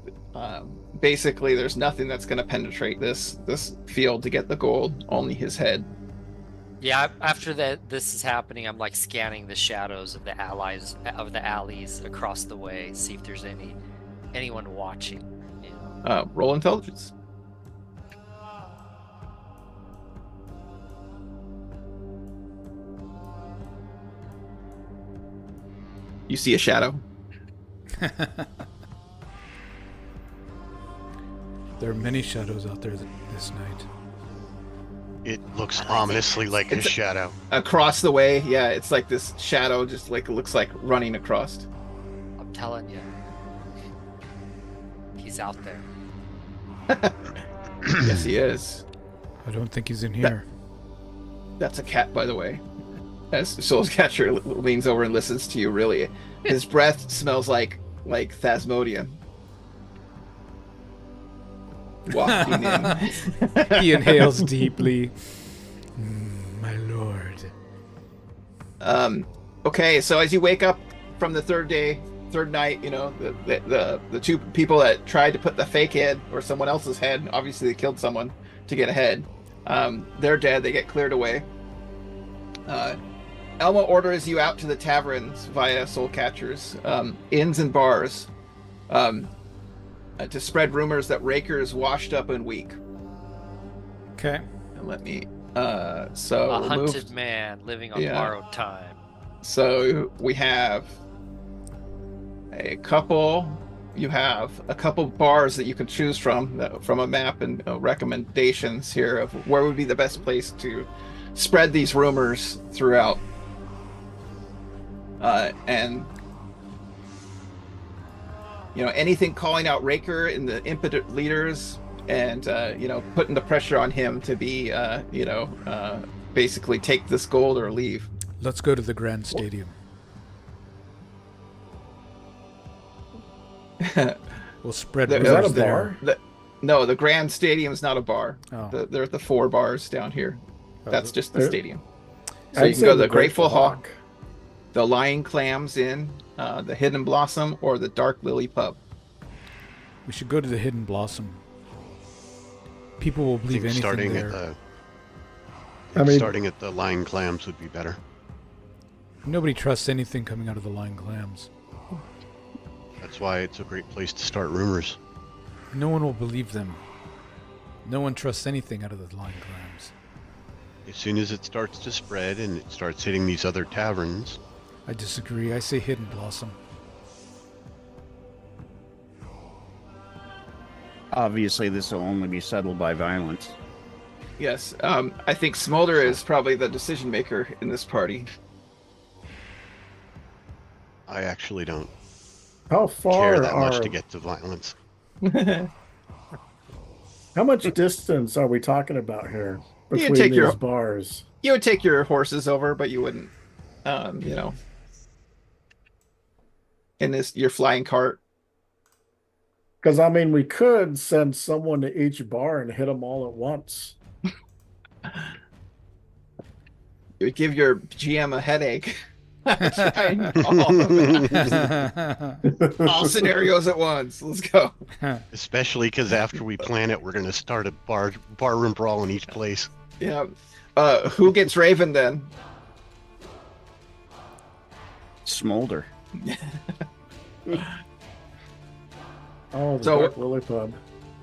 basically there's nothing that's going to penetrate this field to get the gold, only his head. Yeah, after this is happening, I'm like scanning the shadows of the alleys across the way, see if there's anyone watching. You know? Roll intelligence. You see a shadow. There are many shadows out there this night. It looks ominously like a shadow. Across the way, yeah, it's like this shadow just like looks like running across. I'm telling you, he's out there. Yes, he is. I don't think he's in here. That's a cat, by the way. As Soulcatcher leans over and listens to you, really. His breath smells like Phasmodium. Walking in. He inhales deeply. My lord. Okay, so as you wake up from the third night, you know, the 2 people that tried to put the fake head or someone else's head, obviously they killed someone to get ahead. They're dead. They get cleared away. Elmo orders you out to the taverns via Soulcatchers, inns and bars, to spread rumors that Raker is washed up and weak. Okay. And let me a hunted man living on borrowed time. So we have a couple. You have a couple bars that you can choose from a map and recommendations here of where would be the best place to spread these rumors throughout. And anything calling out Raker and the impotent leaders, and putting the pressure on him to be basically take this gold or leave. Let's go to the Grand Stadium. We'll spread. Is that a rumors bar? No, the Grand Stadium is not a bar. Oh. There are the 4 bars down here. That's just the stadium. So I'd you can say go to the Grateful Hawk, the Lying Clams Inn, the Hidden Blossom, or the Dark Lily Pub. We should go to the Hidden Blossom. People will believe anything starting there. Starting at the Lying Clams would be better. Nobody trusts anything coming out of the Lying Clams. That's why it's a great place to start rumors. No one will believe them. No one trusts anything out of the Lying Clams. As soon as it starts to spread and it starts hitting these other taverns. I disagree. I say Hidden Blossom. Obviously, this will only be settled by violence. Yes, I think Smolder is probably the decision maker in this party. I actually don't How far care that much to get to violence. How much distance are we talking about here between take these your- bars? You would take your horses over, but you wouldn't, in your flying cart. Because we could send someone to each bar and hit them all at once. You would give your GM a headache. All scenarios at once. Let's go. Especially because after we plan it, we're going to start a barroom brawl in each place. Yeah. Who gets Raven then? Smolder. Oh, the So- Dark Lily Pub.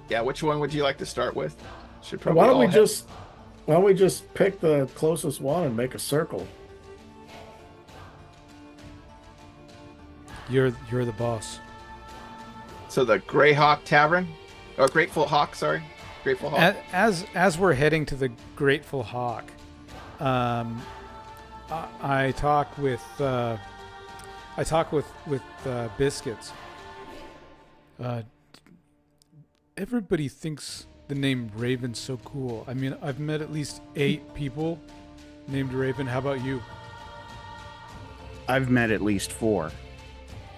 Yeah. Which one would you like to start with? Should Why probably don't we all just pick the closest one and make a circle? You're the boss. So the Greyhawk Tavern, or Grateful Hawk, sorry, Grateful Hawk. As we're heading to the Grateful Hawk, I talk with Biscuits. Everybody thinks the name Raven's so cool. I've met at least 8 people named Raven. How about you? I've met at least 4.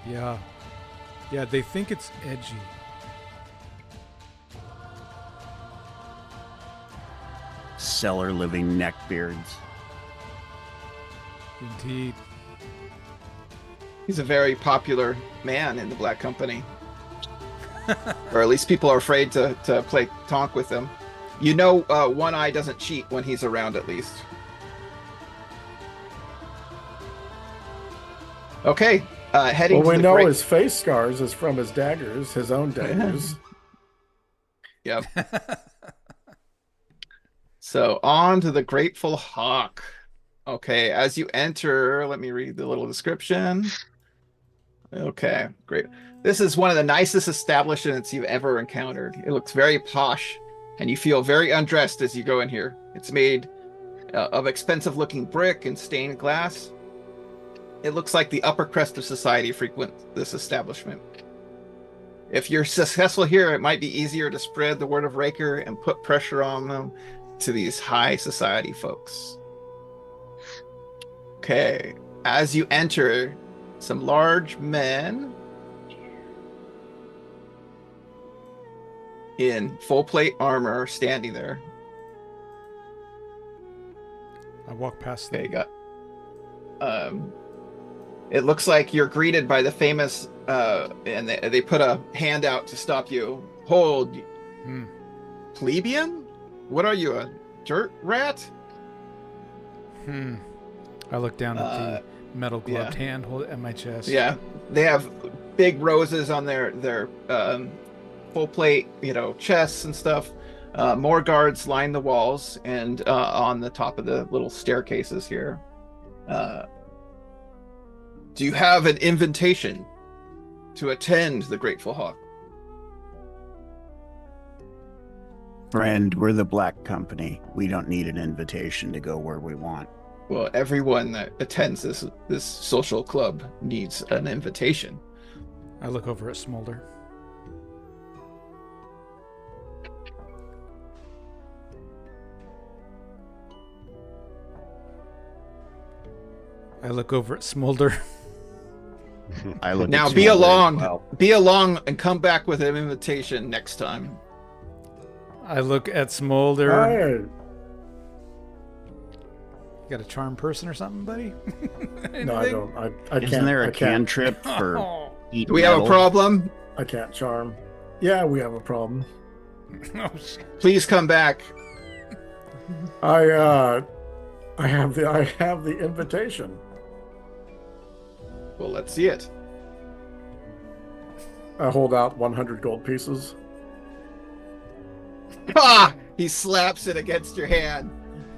Yeah, they think it's edgy. Cellar living neckbeards. Indeed. He's a very popular man in the Black Company. Or at least people are afraid to play Tonk with him. One Eye doesn't cheat when he's around, at least. Okay, heading Well, to we the know his face scars is from his daggers, his own daggers. Yep. So on to the Grateful Hawk. Okay, as you enter, let me read the little description. Okay, great. This is one of the nicest establishments you've ever encountered. It looks very posh, and you feel very undressed as you go in here. It's made of expensive-looking brick and stained glass. It looks like the upper crust of society frequent this establishment. If you're successful here, it might be easier to spread the word of Raker and put pressure on them to these high society folks. Okay, as you enter, some large men in full plate armor are standing there. I walk past them. Okay, it looks like you're greeted by the famous, and they put a hand out to stop you. Hold, plebeian? What are you, a dirt rat? I look down at the metal gloved hand hold at my chest. Yeah, they have big roses on their full plate, chests and stuff. More guards line the walls and on the top of the little staircases here. Do you have an invitation to attend the Grateful Hawk? Friend, we're the Black Company. We don't need an invitation to go where we want. Well, everyone that attends this social club needs an invitation. I look over at Smolder. I look over at Smolder. I look Now at be Smolder as along. well. Be along and come back with an invitation next time. I look at Smolder. Hi. You got a charm person or something, buddy? No, I don't. I can't. Isn't there a I can't, cantrip for Oh, eat Do we have a metal? problem? I can't charm. Yeah, we have a problem. oh shit. Please come back. I have the invitation. Well, let's see it. I hold out 100 gold pieces. Ah! He slaps it against your hand.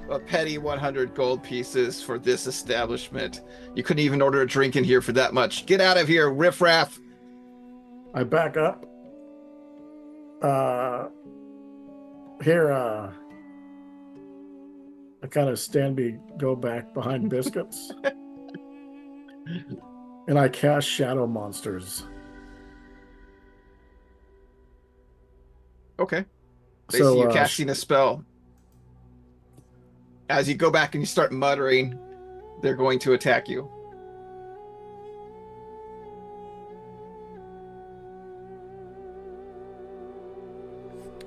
A petty 100 gold pieces for this establishment. You couldn't even order a drink in here for that much. Get out of here, riffraff. I back up. Here, I kind of go back behind biscuits. And I cast shadow monsters. Okay. They So, see you casting a spell. As you go back and you start muttering, they're going to attack you.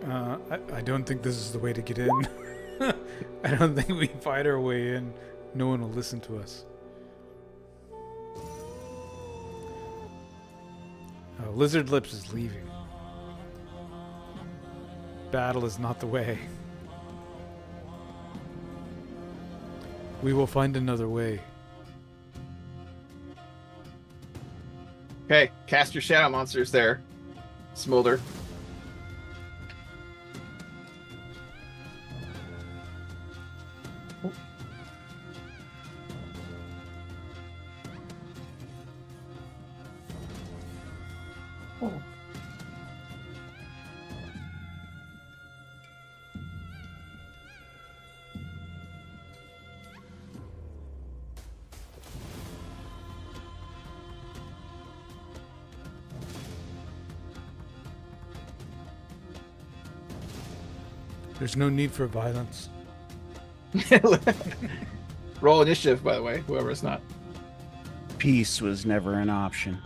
I don't think this is the way to get in. I don't think we fight our way in. No one will listen to us. Lizard Lips is leaving. Battle is not the way. We will find another way. Okay, cast your shadow monsters there, Smolder. There's no need for violence. Roll initiative, by the way, whoever it's not. Peace was never an option.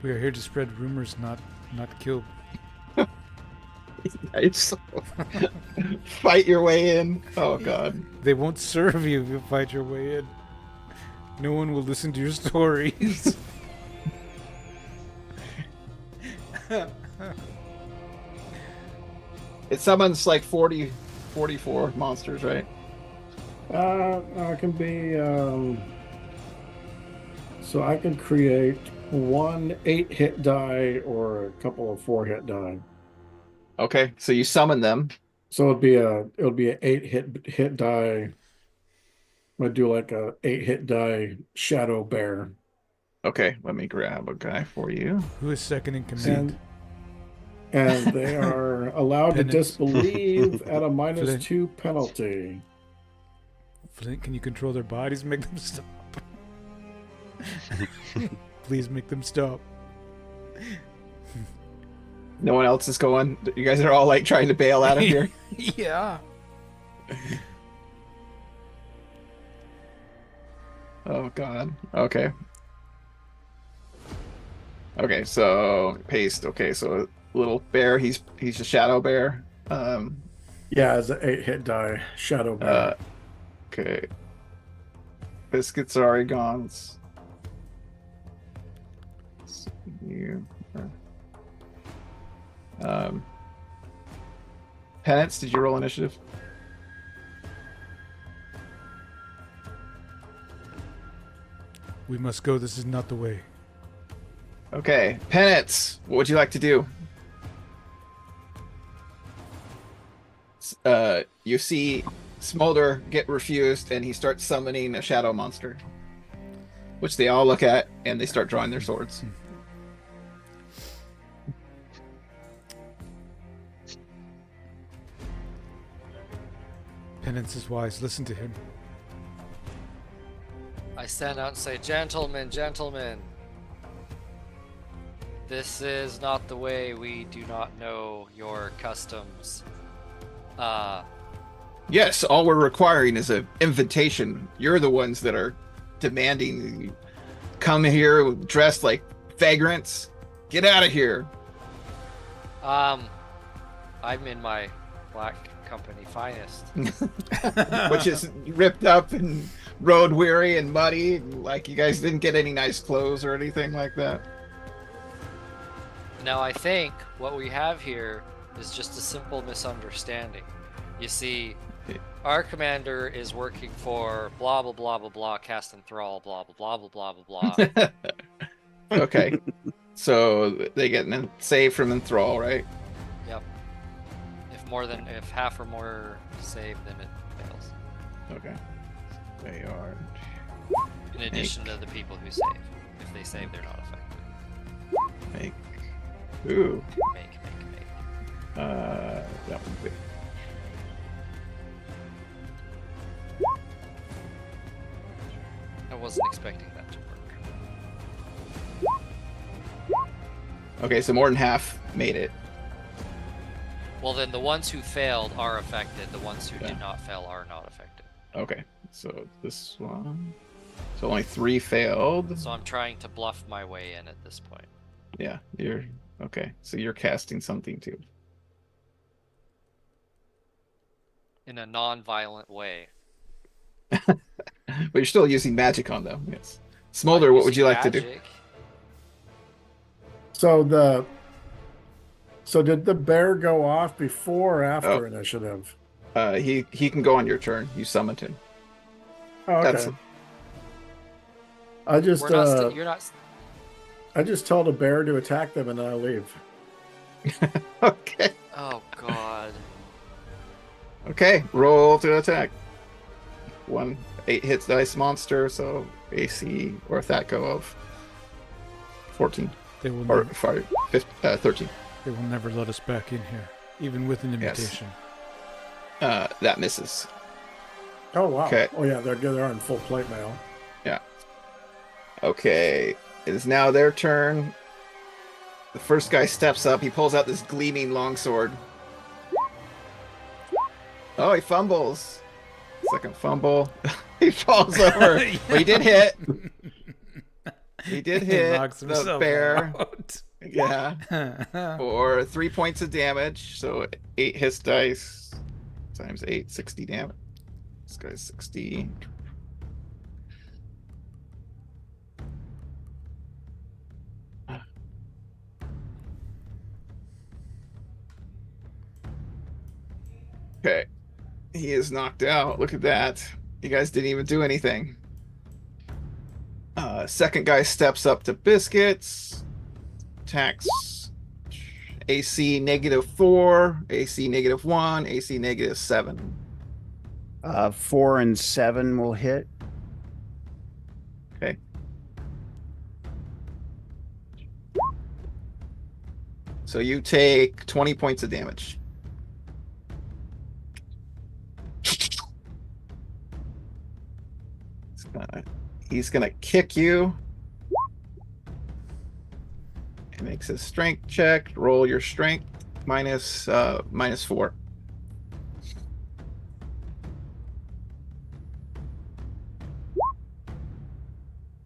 We are here to spread rumors, not kill. It's fight your way in. Oh god. They won't serve you if you fight your way in. No one will listen to your stories. It summons like 44 monsters, right? It can be, so I can create one 8-hit die or a couple of 4-hit die. Okay, so you summon them. So it'll be a 8-hit die. I'm gonna do like a 8-hit die shadow bear. Okay, let me grab a guy for you. Who is second in command? And they are allowed to Penance. disbelieve at a Flint. -2 penalty. Flint, can you control their bodies? Make them stop. Please make them stop. No one else is going. You guys are all like trying to bail out of here. Yeah. Oh god. Okay. Okay, so paste. Okay, so little bear. He's a shadow bear. Yeah, it's an 8-hit die shadow bear. Okay. Biscuits are already gone. Let's see here. Penance, did you roll initiative? We must go. This is not the way. Okay, Penance, what would you like to do? You see Smolder get refused, and he starts summoning a shadow monster. which they all look at, and they start drawing their swords. Penance is wise. Listen to him. I stand out and say, gentlemen, gentlemen. This is not the way. We do not know your customs. Yes, all we're requiring is an invitation. You're the ones that are demanding you come here dressed like vagrants. Get out of here. I'm in my black company finest. Which is ripped up and road weary and muddy. Like you guys didn't get any nice clothes or anything like that. Now I think what we have here is just a simple misunderstanding. You see, our commander is working for blah blah blah blah blah cast enthrall blah blah blah blah blah blah blah. Okay. So they get saved from enthrall, right? Yep. If half or more save, then it fails. Okay. They are. In addition to the people who save. If they save, they're not affected. Make. Ooh. Make. That would be. I wasn't expecting that to work. Okay, so more than half made it. Well, then the ones who failed are affected. The ones who Yeah. did not fail are not affected. Okay, so this one. So only 3 failed. So I'm trying to bluff my way in at this point. Yeah, you're okay. So you're casting something too. In a non-violent way. But you're still using magic on them. Yes. Smolder, I'm what would you using like to do? magic. So did the bear go off before or after Oh. initiative? He can go on your turn. You summoned him. Oh, okay. That's I just We're not you're not. I just told a bear to attack them and then I leave. okay. Oh God. Okay, roll to attack. 8 hits dice monster, so AC or THAC/go of 14 They will or never, 13. they will never let us back in here, even with an Yes. invitation. That misses. Oh wow. Okay. Oh yeah, they're in full plate mail. Yeah. Okay, it is now their turn. The first guy steps up. He pulls out this gleaming longsword. Oh, he fumbles. Second fumble. He falls over. But he did hit. He did He hit knocks the himself bear. out. Yeah. For 3 points of damage. So 8 hits dice times 8, 60 damage. This guy's 60. Okay. He is knocked out. Look at that. You guys didn't even do anything. Second guy steps up to Biscuits. Attacks AC -4, AC -1, AC -7. 4 and 7 will hit. Okay. So you take 20 points of damage. He's gonna kick you. He makes his strength check. Roll your strength -4.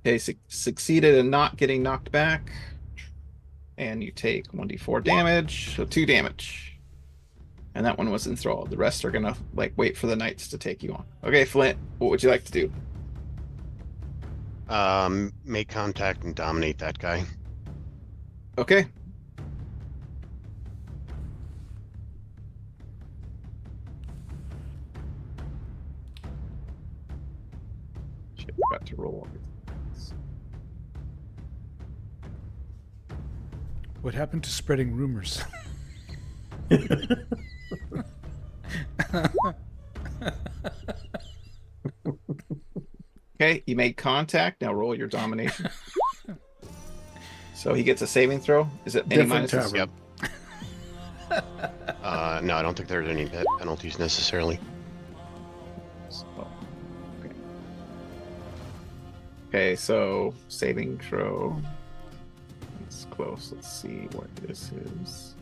Okay, succeeded in not getting knocked back. And you take 1d4 damage, so 2 damage. And that one was enthralled. The rest are gonna wait for the knights to take you on. Okay, Flint, what would you like to do? Make contact and dominate that guy. Okay. Shit, got to roll. What happened to spreading rumors? Okay, you made contact. Now roll your domination. So he gets a saving throw. Is it any Different minuses? tavern. Yep. No, I don't think there's any penalties necessarily. Okay. Okay, so saving throw. It's close. Let's see what this is.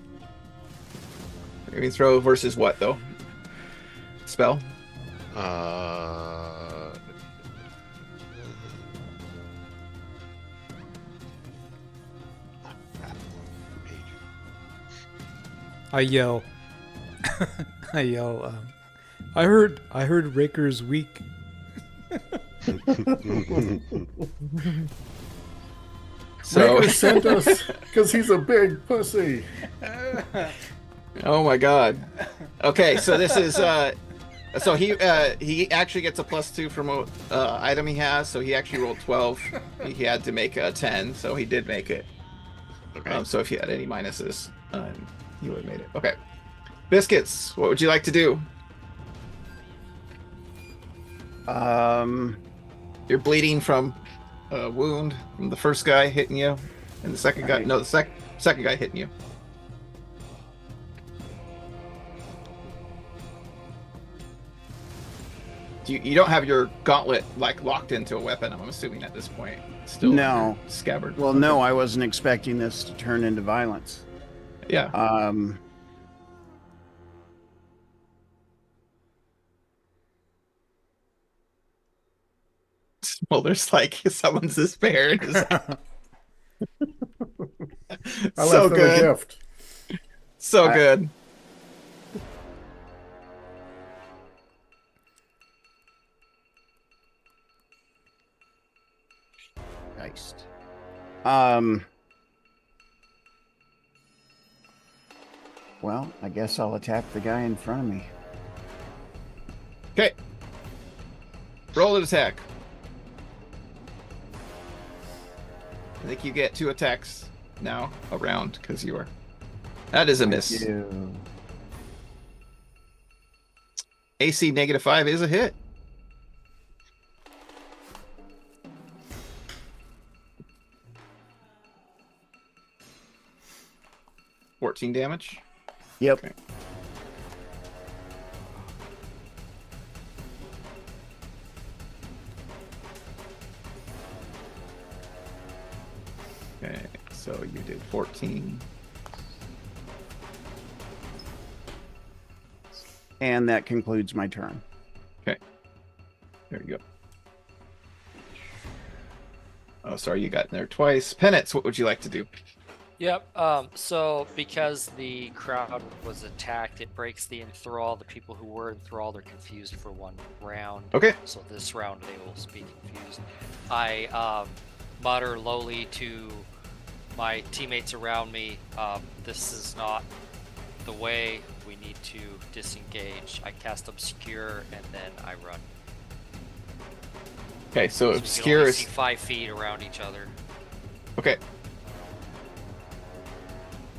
Saving throw versus what though? Spell. I yell. I yell. I heard Raker's weak. So Raker sent us because he's a big pussy. oh my god. Okay, so this is so he actually gets a +2 from a item he has, so he actually rolled 12. He had to make a 10, so he did make it. Okay. So if you had any minuses, you would have made it. Okay. Biscuits, what would you like to do? You're bleeding from a wound from the first guy hitting you, and the second guy. No, the second guy hitting you. You don't have your gauntlet like locked into a weapon. I'm assuming at this point. Still No. scabbard. Well, no, I wasn't expecting this to turn into violence. Yeah. Well, there's like someone's despair. I So left them a good. gift. So good. Christ. Well, I guess I'll attack the guy in front of me. Okay. Roll an attack. I think you get 2 attacks now around because you are. That is a miss. Ew. AC -5 is a hit. $14 damage. Yep. Okay. Okay, so you did 14. And that concludes my turn. Okay. There you go. Oh, sorry, you got in there twice. Penance, what would you like to do? Yep. So because the crowd was attacked, it breaks the enthrall. The people who were enthralled are confused for 1 round. Okay. So this round they will be confused. I mutter lowly to my teammates around me. This is not the way. We need to disengage. I cast Obscure and then I run. Okay, so So we can obscure only is see 5 feet around each other. okay.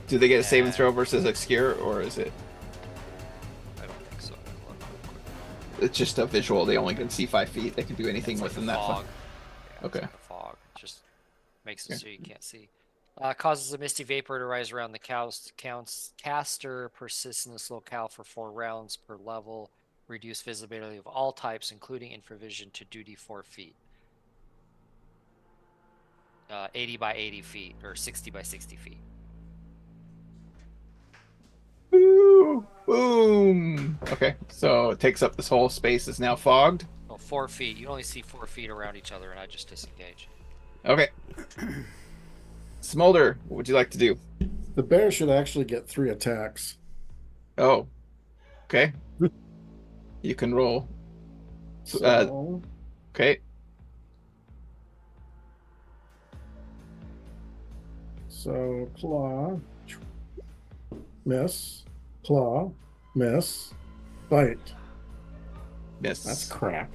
Do they get a saving Yeah. throw versus obscure, or is it? I don't think so. Look real quick. It's just a visual. They only can see 5 feet. They can do anything It's like within a that. fog. Yeah, Okay. It's like a fog. It just makes it Okay. so you can't see. Causes a misty vapor to rise around the caster. Persists in this locale for 4 rounds per level. Reduce visibility of all types, including infravision, to duty 4 feet. 80 by 80 feet, or 60 by 60 feet. Woo! Boom. Okay, so it takes up this whole space. Is now fogged. No, 4 feet. You only see 4 feet around each other, and I just disengage. Okay. Smolder, what would you like to do? The bear should actually get 3 attacks. Oh, okay. You can roll. So, Okay. so claw, miss, claw, miss, bite. Miss. That's crap.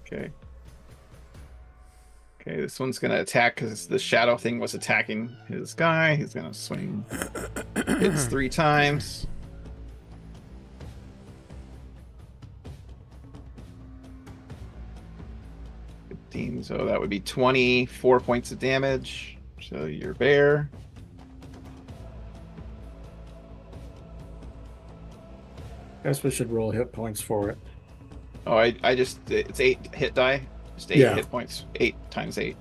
Okay. Okay, this one's gonna attack because the shadow thing was attacking his guy. He's gonna swing. Hits 3 times. So that would be 24 points of damage. So your bear. Guess we should roll hit points for it. Oh, I just, it's 8 hit die. Just 8 Yeah. hit points. 8 times 8.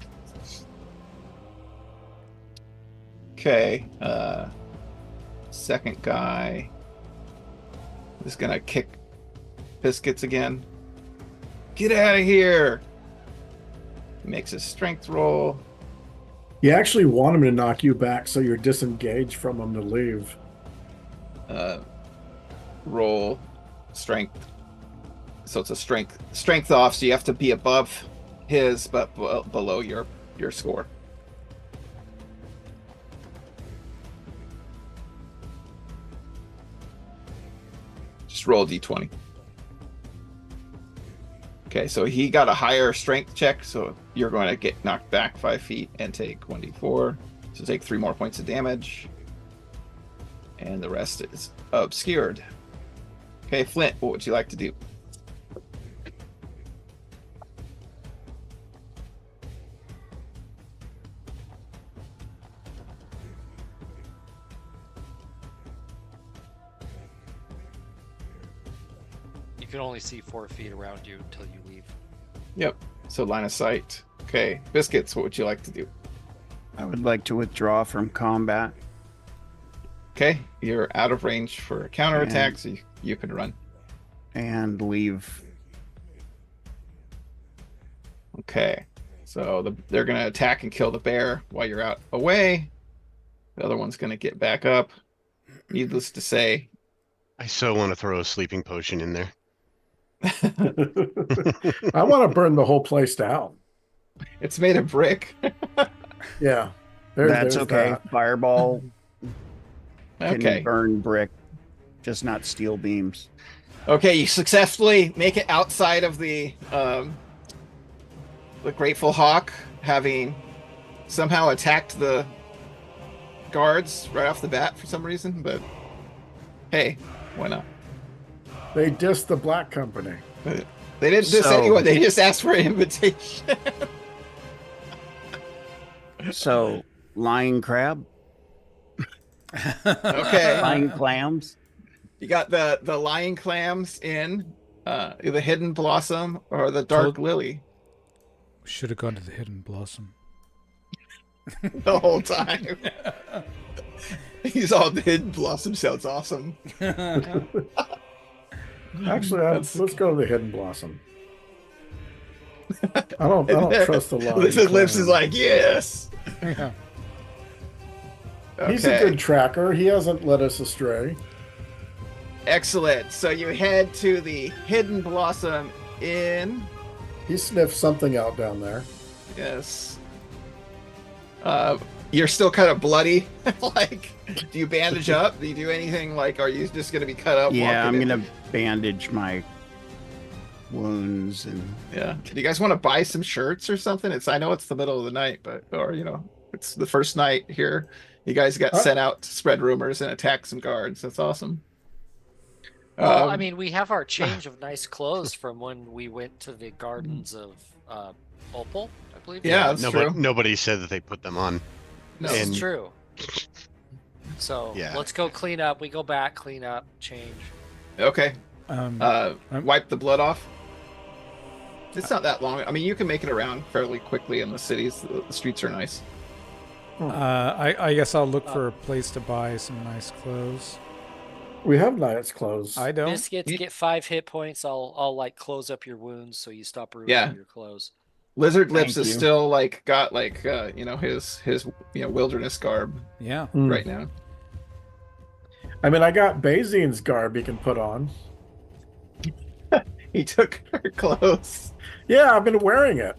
Okay. Second guy is gonna kick Biscuits again. Get out of here! Makes a strength roll. You actually want him to knock you back so you're disengaged from him to leave. Roll strength. So it's a strength off, so you have to be above his but below your score. Just roll a d20. Okay, so he got a higher strength check, so you're going to get knocked back 5 feet and take 1d4. So take 3 more points of damage. And the rest is obscured. Okay, Flint, what would you like to do? You can only see 4 feet around you until you leave. Yep. So line of sight. Okay, Biscuits, what would you like to do? I would like to withdraw from combat. Okay, you're out of range for a counterattack, so you can run. And leave. Okay, so they're going to attack and kill the bear while you're out away. The other one's going to get back up. Needless to say. I so want to throw a sleeping potion in there. I want to burn the whole place down. It's made of brick. Yeah. That's there's okay. that. Fireball can Okay. burn brick, just not steel beams. Okay, you successfully make it outside of the Grateful Hawk, having somehow attacked the guards right off the bat for some reason, but hey, why not? They dissed the Black Company. They didn't diss So- anyone, they just asked for an invitation. So, lying crab, Okay. lying clams. You got the lion clams in, the hidden blossom or the dark lily We should have gone to the hidden blossom. the whole time. He's all the hidden blossom sounds awesome. Actually, That's- let's go to the Hidden Blossom. I don't trust the lion. His lips is clan. like, yes. Yeah. He's a good tracker. He hasn't led us astray. Excellent. So you head to the hidden blossom inn. He sniffed something out down there. Yes. You're still kind of bloody. Like, do you bandage up? Do you do anything? Like, are you just gonna be cut up? Yeah, I'm walking gonna bandage my wounds and Yeah. Do you guys want to buy some shirts or something? I know it's the middle of the night, or it's the first night here. You guys got sent out to spread rumors and attack some guards. That's awesome. Well, I mean, we have our change of nice clothes from when we went to the gardens of Opal, I believe. Yeah, that's true. Nobody said that they put them on. No. This is And- true. So Yeah. let's go clean up. We go back, clean up, change. Okay. I'm- Wipe the blood off. It's not that long. I mean, you can make it around fairly quickly in the cities. The streets are nice. I guess I'll look for a place to buy some nice clothes. We have nice clothes. I don't. Biscuits get 5 hit points. I'll like close up your wounds so you stop ruining Yeah. your clothes. Lizard Lips Thank is you. still like got like his wilderness garb Yeah. Hmm. right now. I mean, I got Bazine's garb you can put on. He took her clothes. Yeah, I've been wearing it.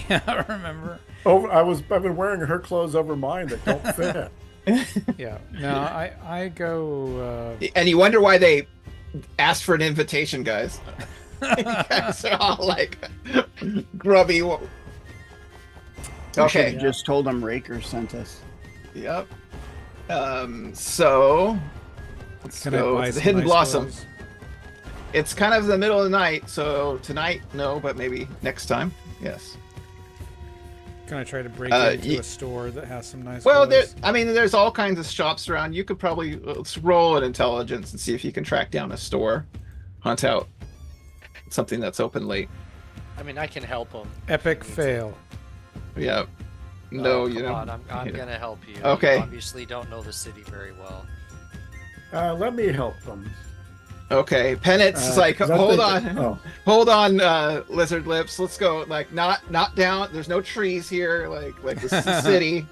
Yeah, I remember. I've been wearing her clothes over mine that don't fit. Yeah. No, I go. And you wonder why they asked for an invitation, guys. You guys are all like grubby. We should Okay. have just told them Raker sent us. Yep. So let's Can I go buy to the some hidden nice blossom. clothes? It's kind of the middle of the night, so tonight no, but maybe next time. Yes. Can I try to break into a store that has some nice clothes? There's all kinds of shops around. You could probably let's roll an intelligence and see if you can track down a store, hunt out something that's open late. I mean, I can help him. Epic fail. Yeah. No, you know. I'm gonna help you. Okay. You obviously don't know the city very well. Let me help them. Okay, Pennett's is like, hold on, Lizard Lips. Let's go. Like, not down. There's no trees here. Like this is the city.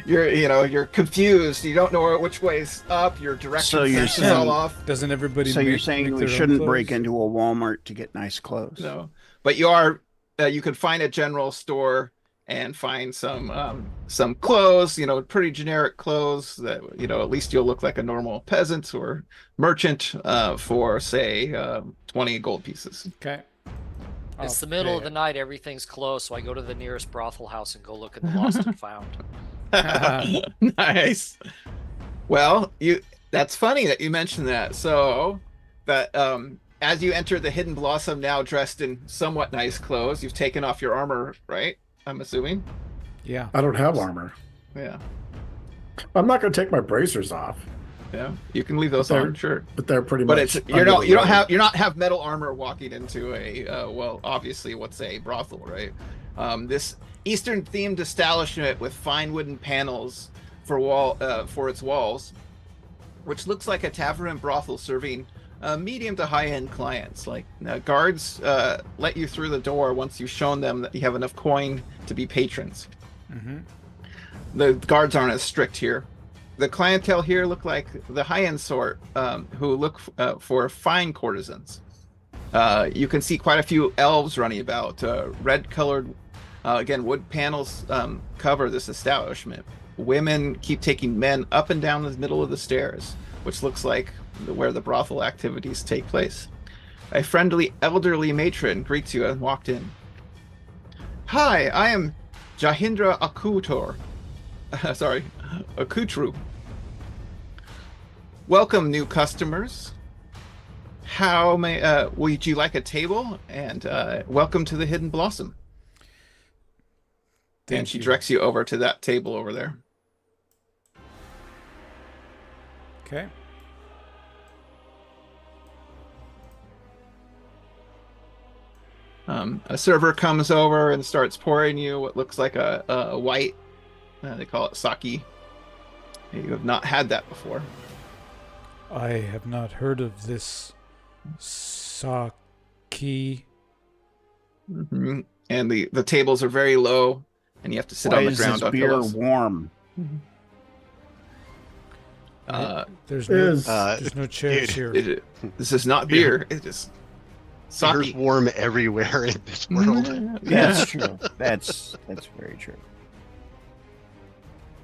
You're confused. You don't know which way's up. Your direction sense is all off. Doesn't everybody? So you're saying we shouldn't break into a Walmart to get nice clothes? No, but you are. You could find a general store and find some clothes, pretty generic clothes that, at least you'll look like a normal peasant or merchant for, say, 20 gold pieces. Okay. It's the middle of the night. Everything's closed, so I go to the nearest brothel house and go look at the lost and found. Nice. Well, that's funny that you mentioned that. So that as you enter the Hidden Blossom, now dressed in somewhat nice clothes, you've taken off your armor, right? I'm assuming. Yeah. I don't have armor. Yeah. I'm not going to take my bracers off. Yeah, you can leave those on, sure. But they're pretty but much. But you don't have metal armor walking into a obviously what's a brothel, right? This Eastern themed establishment with fine wooden panels for its walls, which looks like a tavern and brothel serving medium to high-end clients. Like guards let you through the door once you've shown them that you have enough coin to be patrons. Mm-hmm. The guards aren't as strict here. The clientele here look like the high-end sort who look for fine courtesans. You can see quite a few elves running about. Red-colored, again, wood panels cover this establishment. Women keep taking men up and down the middle of the stairs, which looks like where the brothel activities take place. A friendly elderly matron greets you and walked in. Hi, I am Jahindra Akutru. Welcome, new customers. How would you like a table? And welcome to the Hidden Blossom. And she directs you over to that table over there. Okay. A server comes over and starts pouring you what looks like a white, they call it sake. You have not had that before. I have not heard of this sake. Mm-hmm. And the tables are very low, and you have to sit on the ground on pillows. Why is this beer warm? There's no chairs here. This is not beer. It is sake. Beer's warm everywhere in this world. Yeah. That's true. That's very true.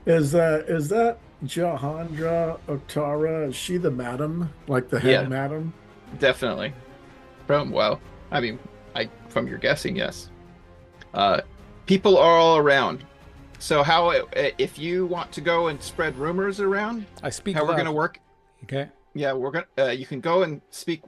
Is that Jahandra Oktara? Is she the madam, like the head madam? Definitely. From your guessing, yes. People are all around. So if you want to go and spread rumors around, I speak. How we're gonna work? Okay. Yeah, we're gonna. You can go and speak.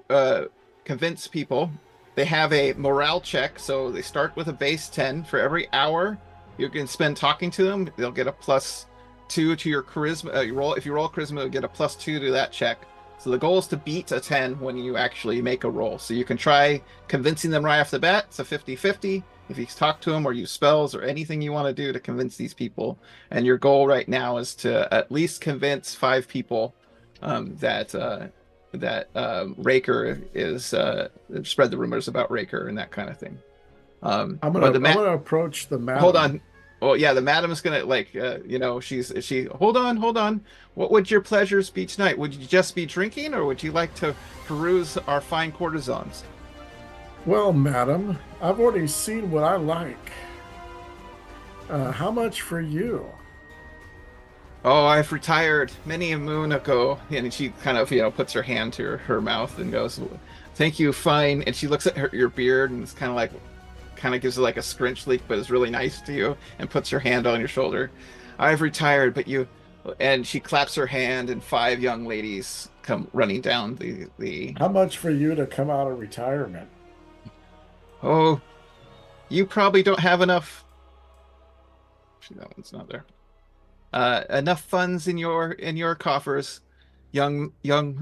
Convince people. They have a morale check, so they start with a base 10. For every hour you can spend talking to them, they'll get a +2 to your charisma. If you roll charisma, you'll get a +2 to that check. So the goal is to beat a 10 when you actually make a roll. So you can try convincing them right off the bat. It's a 50-50. If you talk to them or use spells or anything you want to do to convince these people. And your goal right now is to at least convince 5 people that Raker is spread the rumors about Raker and that kind of thing. I'm gonna approach the madam. Hold on. Well, yeah, the madam is gonna she hold on. What would your pleasures be tonight? Would you just be drinking, or would you like to peruse our fine courtesans? Well, madam, I've already seen what I like. How much for you? Oh, I've retired many a moon ago. And she kind of, puts her hand to her mouth and goes, thank you, fine. And she looks at your beard and it's kind of gives it like a scrunch leak, but is really nice to you and puts her hand on your shoulder. I've retired, but you, and she claps her hand and 5 young ladies come running down the. How much for you to come out of retirement? Oh, you probably don't have enough. Actually, that one's not there. Enough funds in your coffers, young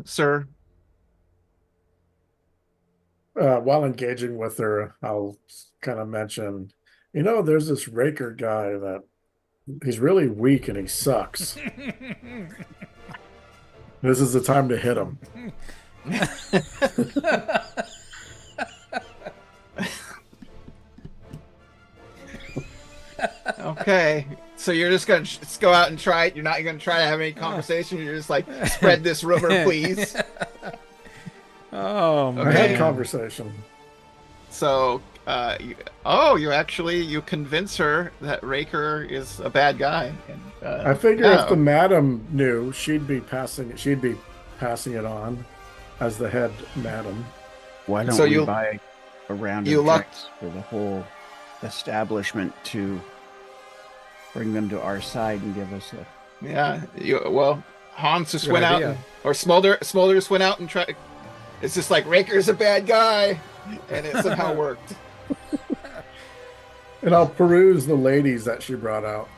sir. While engaging with her, I'll kind of mention, there's this Raker guy that he's really weak and he sucks. This is the time to hit him. Okay, so you're just gonna go out and try it. You're not gonna try to have any conversation. You're just like, spread this rumor, please. Oh man. I had conversation. So, you convince her that Raker is a bad guy. And, I figure if the madam knew, she'd be passing it on as the head madam. Why don't we buy a round of drinks for the whole establishment to bring them to our side and give us a... Yeah, Hans just went out, or Smolder just went out and tried. It's just like, Raker's a bad guy, and it somehow worked. And I'll peruse the ladies that she brought out.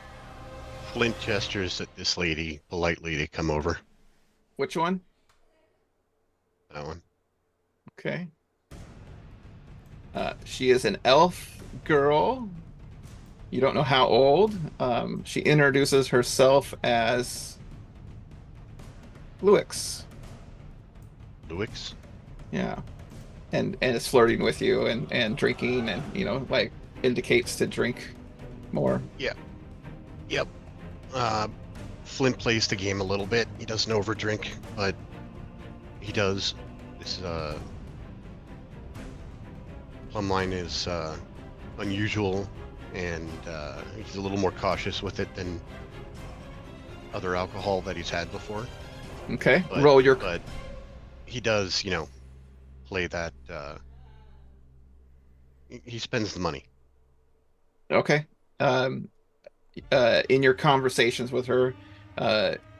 Flint gestures at this lady politely to come over. Which one? That one. Okay. She is an elf girl. You don't know how old. She introduces herself as Luix. Luix? Yeah. And is flirting with you and drinking and, like, indicates to drink more. Yeah. Yep. Flint plays the game a little bit. He doesn't overdrink, but he does. This Plumline is unusual, and he's a little more cautious with it than other alcohol that he's had before. Okay. But he does, play that. He spends the money. Okay. In your conversations with her,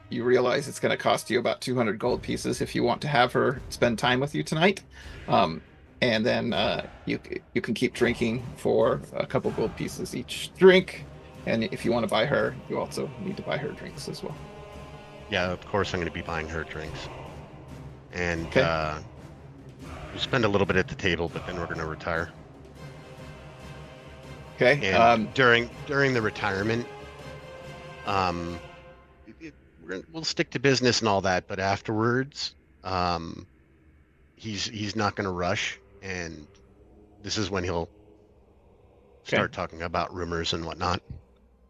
you realize it's going to cost you about 200 gold pieces if you want to have her spend time with you tonight. And then you can keep drinking for a couple gold pieces each drink. And if you want to buy her, you also need to buy her drinks as well. Yeah, of course I'm going to be buying her drinks. And we'll spend a little bit at the table, but then we're going to retire. Okay. And during the retirement, we'll stick to business and all that, but afterwards, he's not going to rush, and this is when he'll start talking about rumors and whatnot,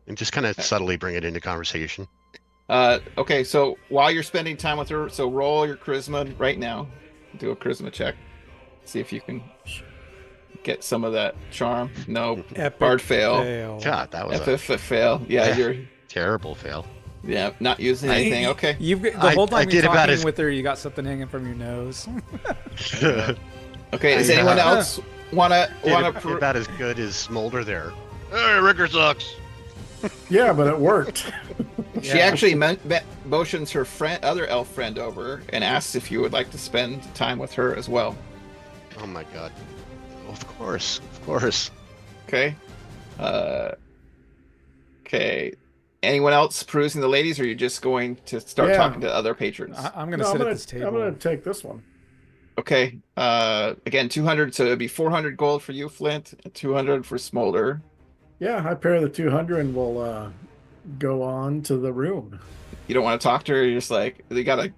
and just kind of subtly bring it into conversation. Okay, so while you're spending time with her, so roll your charisma right now. Do a charisma check. See if you can get some of that charm. No, hard fail. God, that was a fail. Yeah, you're terrible fail. Yeah, not using anything. Okay. The whole time you're talking with her, you got something hanging from your nose. Okay, does anyone else wanna about as good as Smolder there? Hey, Ricker sucks. Yeah, but it worked. She actually motions her other elf friend over and asks if you would like to spend time with her as well. Oh my god. Of course. Okay. Okay. Anyone else perusing the ladies, or are you just going to start talking to other patrons? I'm going to sit at this table. I'm going to take this one. Okay. Again, 200, so it'd be 400 gold for you, Flint, and 200 for Smolder. Yeah, I pair the 200 and we'll go on to the room. You don't want to talk to her? You're just like, they got a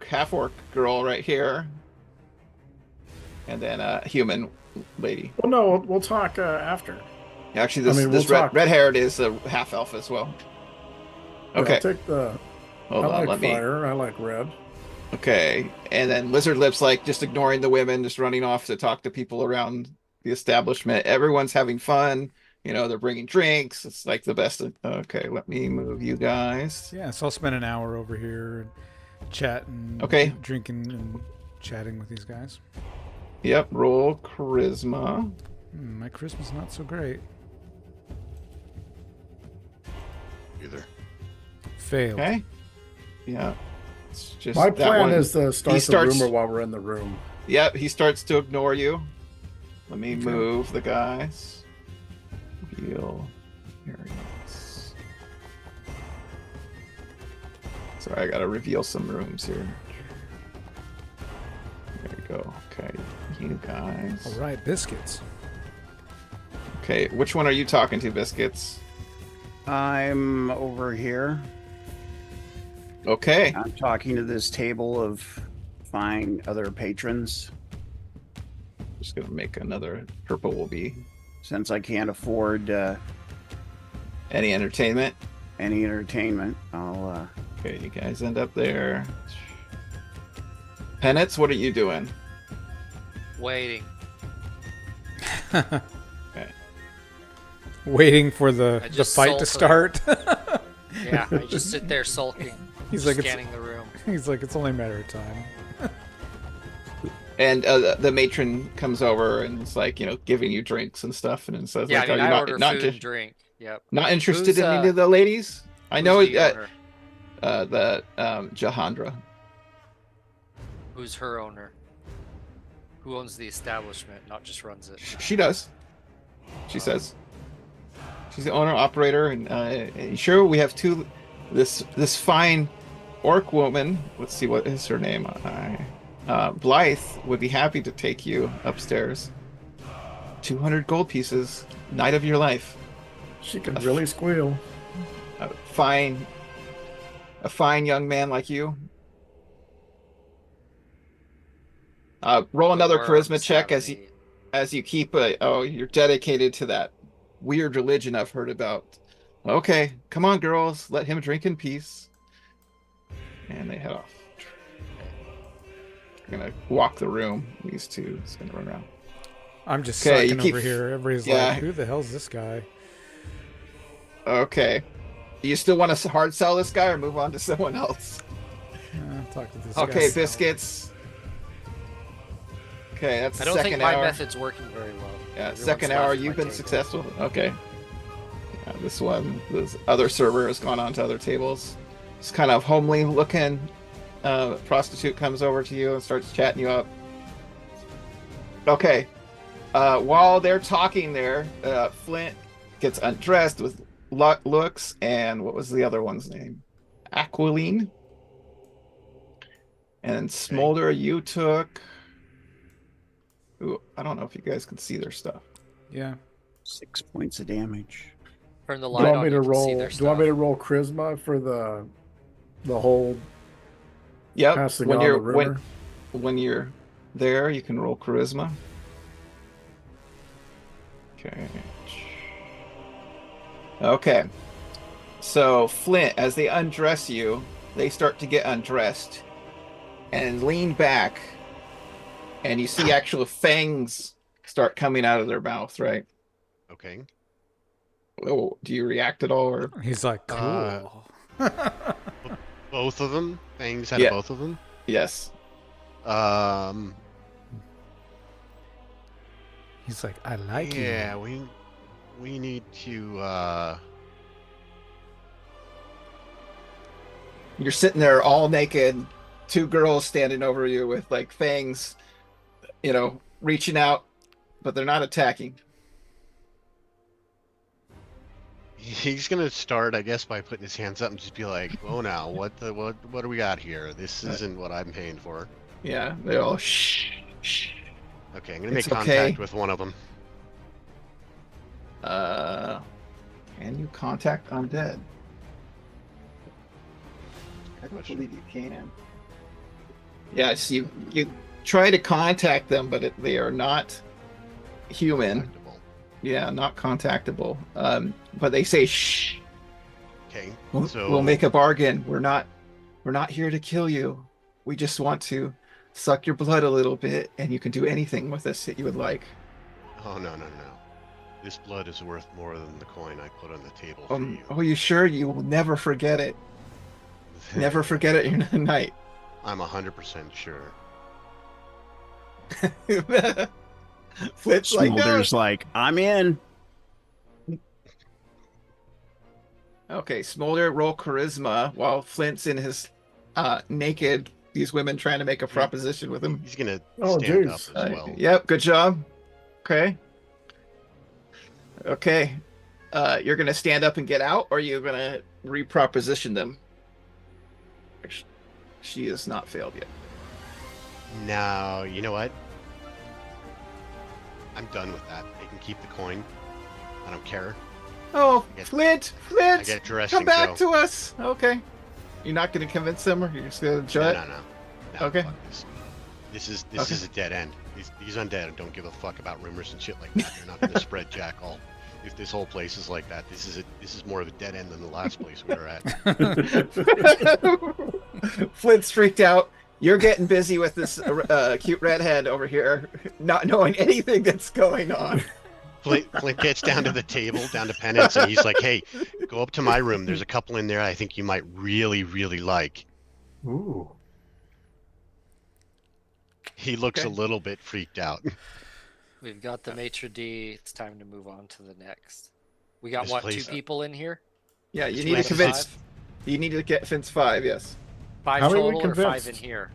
half-orc girl right here. And then a human lady. Well, no, we'll talk after. Actually, this red-haired is a half-elf as well. Okay. I'll take the... Hold on, like fire. I like red. Okay. And then Lizard Lips, like, just ignoring the women, just running off to talk to people around the establishment. Everyone's having fun. They're bringing drinks. It's like the best. Okay, let me move you guys. Yeah, so I'll spend an hour over here chatting, drinking and chatting with these guys. Yep, roll charisma. My charisma's not so great. Either. Failed. Okay. Yeah. It's just my plan is to start the rumor while we're in the room. Yep, he starts to ignore you. Let me move the guys. reveal areas. Sorry, I gotta reveal some rooms here. There you go. Okay, you guys. All right, biscuits. Okay, which one are you talking to, Biscuits? I'm over here. Okay. I'm talking to this table of fine other patrons. Just gonna make another purple will be Since I can't afford any entertainment. any entertainment, I'll Okay, you guys end up there. Penance, what are you doing? Waiting. Okay. Waiting for the just fight to sulk start. Yeah, I just sit there sulking, He's like, scanning the room. He's like, it's only a matter of time. And the matron comes over and it's like, giving you drinks and stuff, and it says, Yeah, like, I mean, are you I order not food just and drink. Yep. not interested Who's, in any of the ladies? I know who's the it. owner? Jahandra. Who's her owner? Who owns the establishment, not just runs it? She does. She says. She's the owner operator, and sure we have two. This fine orc woman. Let's see, what is her name? Blythe would be happy to take you upstairs. 200 gold pieces, night of your life. She can really squeal. A fine young man like you. Roll another charisma check as you keep you're dedicated to that weird religion I've heard about. Okay, come on, girls, let him drink in peace. And they head off. They're gonna walk the room. These two is gonna run around. I'm just Okay, sucking over here. Everybody's like, who the hell's this guy? Okay. Do you still want to hard sell this guy or move on to someone else? Talk to this Okay, guy. Biscuits. Okay, that's I the don't think second my hour. method's working very well. Yeah, Everyone's second left hour, my you've been table. successful. Okay. Yeah, this other server has gone on to other tables. This kind of homely looking prostitute comes over to you and starts chatting you up. Okay. While they're talking there, Flint gets undressed with looks, and what was the other one's name? Aquiline. And Smolder, you took... Ooh, I don't know if you guys can see their stuff. Yeah. 6 points of damage. Turn the Do light you want on. me to You can see roll? their Do you want me stuff. to roll charisma for the whole Yep. passing on the rumor? When you're there, you can roll charisma. Okay. Okay. So Flint, as they undress you, they start to get undressed and lean back, and you see actual fangs start coming out of their mouth, right? Okay. Oh, do you react at all, or He's like, cool. Both of them? Fangs out Yeah. of both of them? yes? He's like, I like Yeah, you. we need to You're sitting there all naked, two girls standing over you with like fangs, reaching out, but they're not attacking. he's gonna start, I guess, by putting his hands up and just be like, "Oh, now what do we got here? This isn't what I'm paying for." Yeah, they all shh. Okay, I'm gonna make It's contact okay. with one of them. Can you contact undead? I don't believe you can. Yes, you try to contact them, but they are not human. Contactable. Yeah, not contactable. But they say shh. Okay, We'll make a bargain. We're not here to kill you. We just want to suck your blood a little bit, and you can do anything with us that you would like. Oh no. This blood is worth more than the coin I put on the table for you. Oh, you sure? You will never forget it. Never forget it in night. I'm 100% sure. Flip's like, no. Smolder's like, I'm in. Okay, Smolder, roll charisma while Flint's in his naked. These women trying to make a proposition with him. He's gonna Oh, stand up jeez. as well. Yep, good job. Okay. you're gonna stand up and get out, or you're gonna reproposition them? She has not failed yet. No, you know what? I'm done with that. They can keep the coin. I don't care. Oh, I get- Flint, I get dressed come and back go. to us. Okay, you're not gonna convince them, or you're just gonna No, judge? no. Okay. Fuck this. This Okay. is a dead end. These undead don't give a fuck about rumors and shit like that. They're not gonna spread jack all. If this whole place is like that, this is more of a dead end than the last place we were at. Flint's freaked out. You're getting busy with this cute redhead over here, not knowing anything that's going on. Flint gets down to the table, down to Penance, and he's like, "Hey, go up to my room. There's a couple in there I think you might really, really like." Ooh. He looks Okay. a little bit freaked out. We've got the maitre d'. It's time to move on to the next. We got This what? place- 2 people in here. Yeah, you It's need to less than convince. 5? You need to get convince 5. Yes. 5 How many we total or 5 in convinced? here?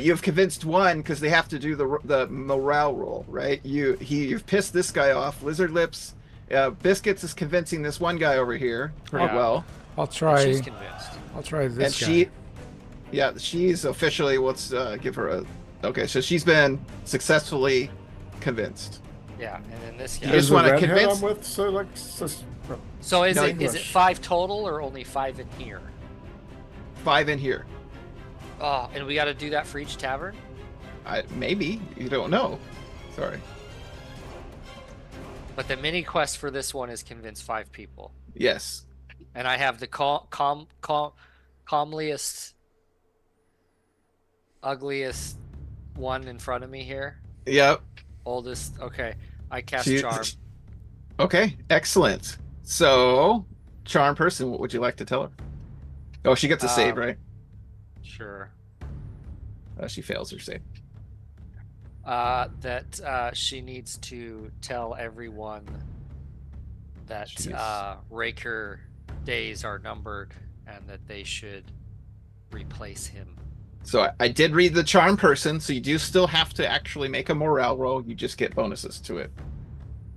You've convinced 1 because they have to do the morale roll, right? You've pissed this guy off. Lizard Lips, Biscuits is convincing this one guy over here pretty Yeah. well, I'll She's try. convinced. I'll try this and guy. she's officially. Let's give her a. Okay, so she's been successfully convinced. Yeah, and then this You guy. just Is the wanna redhead convince- I'm with, so like, So is No, it 5 total or only 5 in here? 5 in here. Oh, and we got to do that for each tavern. Maybe you don't know. Sorry. But the mini quest for this one is convince 5 people, Yes. and I have the calmliest, ugliest one in front of me here. Yep. Oldest. Okay, I cast She- charm. Okay. Excellent. So, charm person, what would you like to tell her? Oh, she gets a save, right? Sure. She fails her save. That she needs to tell everyone that Jeez. Raker days are numbered and that they should replace him. So I did read the charm person, so you do still have to actually make a morale roll. You just get bonuses to it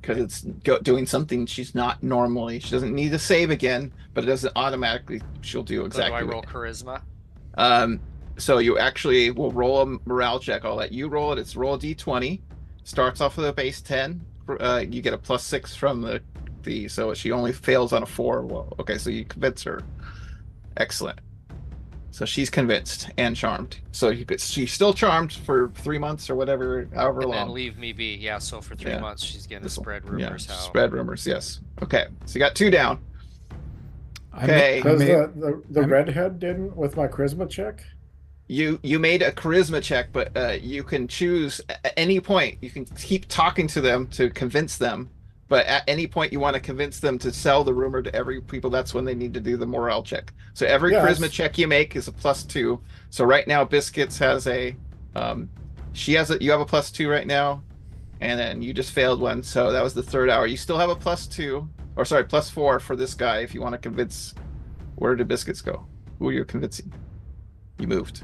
because it's doing something she's not normally. She doesn't need to save again, but it doesn't automatically. She'll do So exactly. do I roll what- charisma? So you actually will roll a morale check. I'll let you roll it. It's roll a d20. Starts off with a base 10. You get a +6 from the. So she only fails on a 4. Well, okay, so you convince her. Excellent. So she's convinced and charmed. So she's still charmed for 3 months or whatever, however And long. then leave me be. Yeah, so for 3 Yeah. months she's gonna This one. spread Yeah, rumors how. spread rumors. Yes. Okay. So you got 2 down. I ma- Okay. I does ma- the I'm- redhead didn't with my charisma check? You made a charisma check, but you can choose at any point. You can keep talking to them to convince them, but at any point you want to convince them to sell the rumor to every people. That's when they need to do the morale check. So every Yeah, charisma that's- check you make is a +2. So right now, Biscuits has a, she has a. You have a +2 right now, and then you just failed one. So that was the 3rd hour. You still have a +2, or sorry, +4 for this guy if you want to convince. Where did Biscuits go? Who are you convincing? You moved.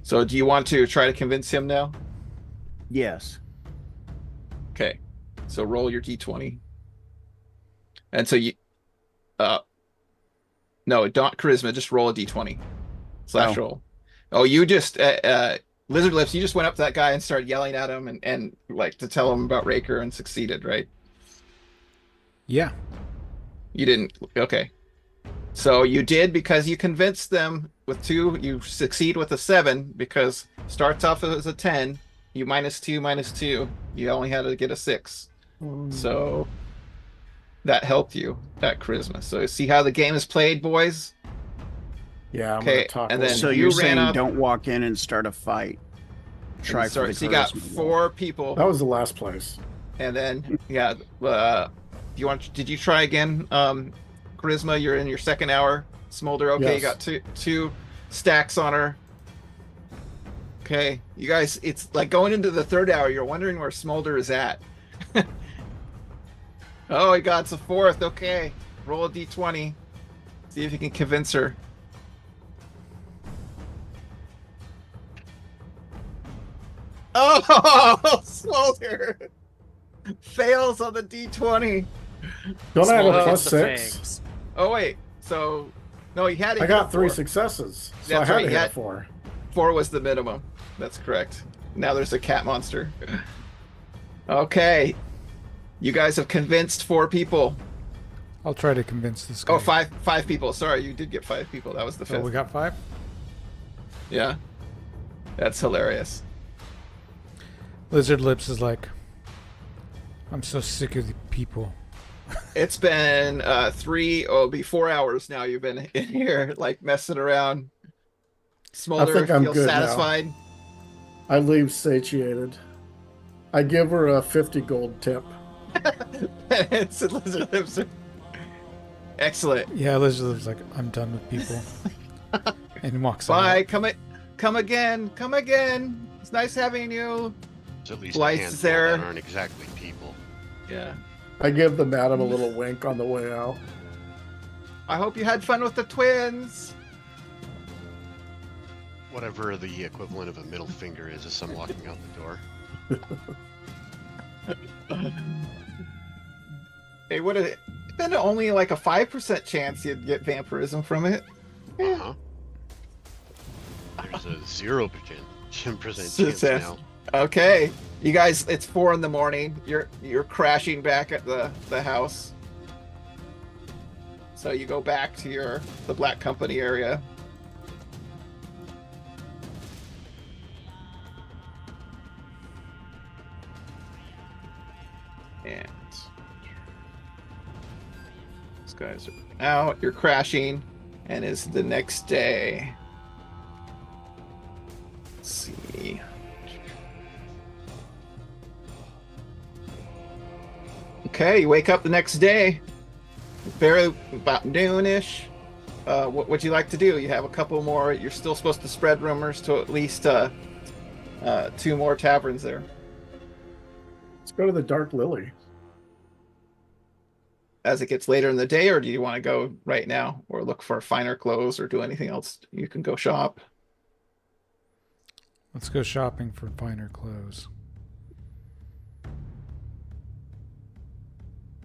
So do you want to try to convince him now? Yes. Okay. So roll your d20. And so you no, don't charisma, just roll a d20. / roll. Oh, you just Lizard Lips, you just went up to that guy and started yelling at him and like to tell him about Raker and succeeded, right? Yeah. You didn't. Okay. So you did because you convinced them with 2. You succeed with a 7 because starts off as a 10. You -2. You only had to get a 6. So that helped you, that charisma. So see how the game is played, boys? Yeah, I'm Okay, gonna talk. and a then little- So you you're ran saying up- don't walk in and start a fight. Try for the So you got charisma 4 people, that was the last place. and then yeah. Did you try again? Charisma, you're in your 2nd hour. Smolder, okay, you Yes. got two stacks on her. Okay, you guys, it's like going into the 3rd hour. You're wondering where Smolder is at. Oh, he got a 4th. Okay, roll a d20. See if you can convince her. Oh, Smolder fails on the d20. Don't I have a Smolder plus gets the 6? fangs. Oh wait, so no, he had. I got 3 successes, so That's I had right, to he hit a had- 4. 4 was the minimum. That's correct. Now there's a cat monster. Okay, you guys have convinced 4 people. I'll try to convince this guy. Oh, five people. Sorry, you did get 5 people. That was the 5th. Oh, we got 5? Yeah, that's hilarious. Lizard Lips is like, I'm so sick of the people. It's been 4 hours now. You've been in here, like messing around. Smolder think I'm feels good now. satisfied. I leave satiated. I give her a 50 gold tip. It's Lizard Lips. Excellent. Yeah, Lizard Lips is like, I'm done with people. And walks Bye. out. Come again. Come again. It's nice having you. There's at least Blythe's a handful there. that aren't exactly people. Yeah. I give the madam a little wink on the way out. I hope you had fun with the twins. Whatever the equivalent of a middle finger is as I'm walking out the door. It would have been only like a 5% chance you'd get vampirism from it. Uh-huh. There's a 0% chance Success. now. Okay, you guys, it's 4 a.m. You're crashing back at the house. So you go back to the Black Company area. And these guys are out. You're crashing, and it's the next day. Let's see. Okay, you wake up the next day, very about noonish. What would you like to do? You have a couple more. You're still supposed to spread rumors to at least 2 more taverns there. Let's go to the Dark Lily. As it gets later in the day, or do you want to go right now, or look for finer clothes, or do anything else? You can go shop. Let's go shopping for finer clothes.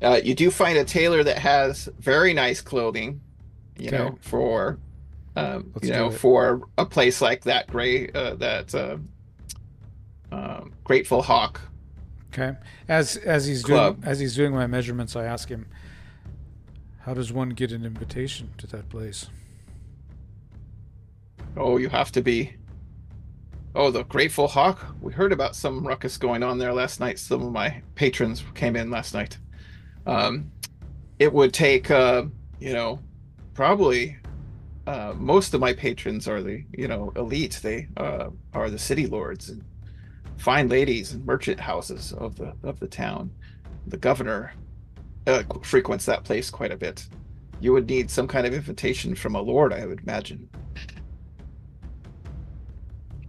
You do find a tailor that has very nice clothing, Okay. for Let's do it. for a place like that Grateful Hawk. Okay. As he's Club. doing my measurements, I ask him, how does one get an invitation to that place? Oh, you have to be. Oh, the Grateful Hawk. We heard about some ruckus going on there last night. Some of my patrons came in last night. It would take, probably most of my patrons are the, elite. They are the city lords and fine ladies and merchant houses of the town. The governor frequents that place quite a bit. You would need some kind of invitation from a lord, I would imagine.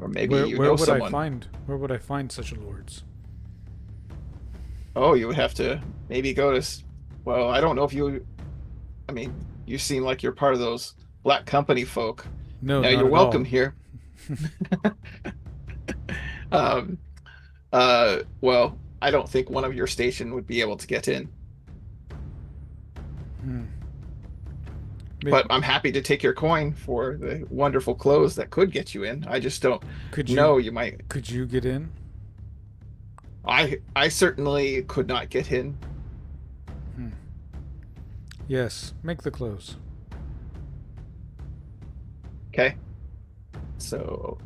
Or maybe Where would someone. Where would I find such lords? Oh, you would have to maybe go to. Well, I don't know if you. I mean, you seem like you're part of those Black Company folk. No, Now not you're at welcome all. here. Well, I don't think one of your station would be able to get in, but I'm happy to take your coin for the wonderful clothes that could get you in. I just don't know. You might. Could you get in? I certainly could not get in. Yes, make the clothes. Okay. So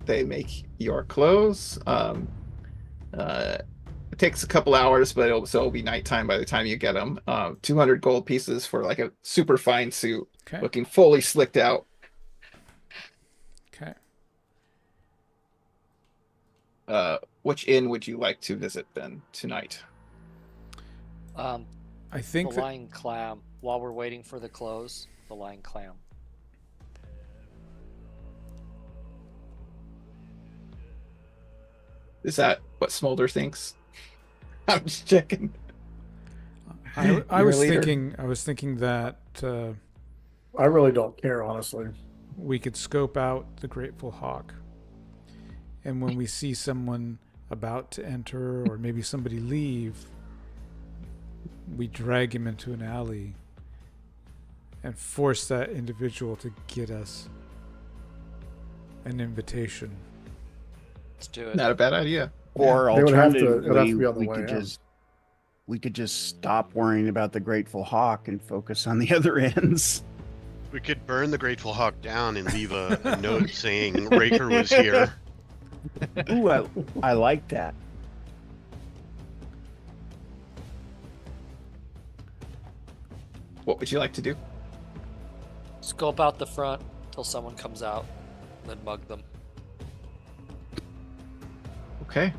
they make your clothes. It takes a couple hours, but it'll be nighttime by the time you get them. 200 gold pieces for like a super fine suit, Okay. looking fully slicked out. Okay. Which inn would you like to visit then tonight? I think The that Lion Clam. While we're waiting for the clothes, the Lion Clam. Is that what Smolder thinks? I'm just checking. I You're a was leader. thinking that I really don't care, honestly. we could scope out the Grateful Hawk, and when we see someone about to enter or maybe somebody leave, we drag him into an alley and force that individual to get us an invitation. Let's do it. Not a bad idea. Or They would have to- alternatively, it'd have to be on the we way could in. just stop worrying about the Grateful Hawk and focus on the other ends. We could burn the Grateful Hawk down and leave a note saying Raker was here. Ooh, I like that. What would you like to do? Scope out the front till someone comes out, then mug them. Okay.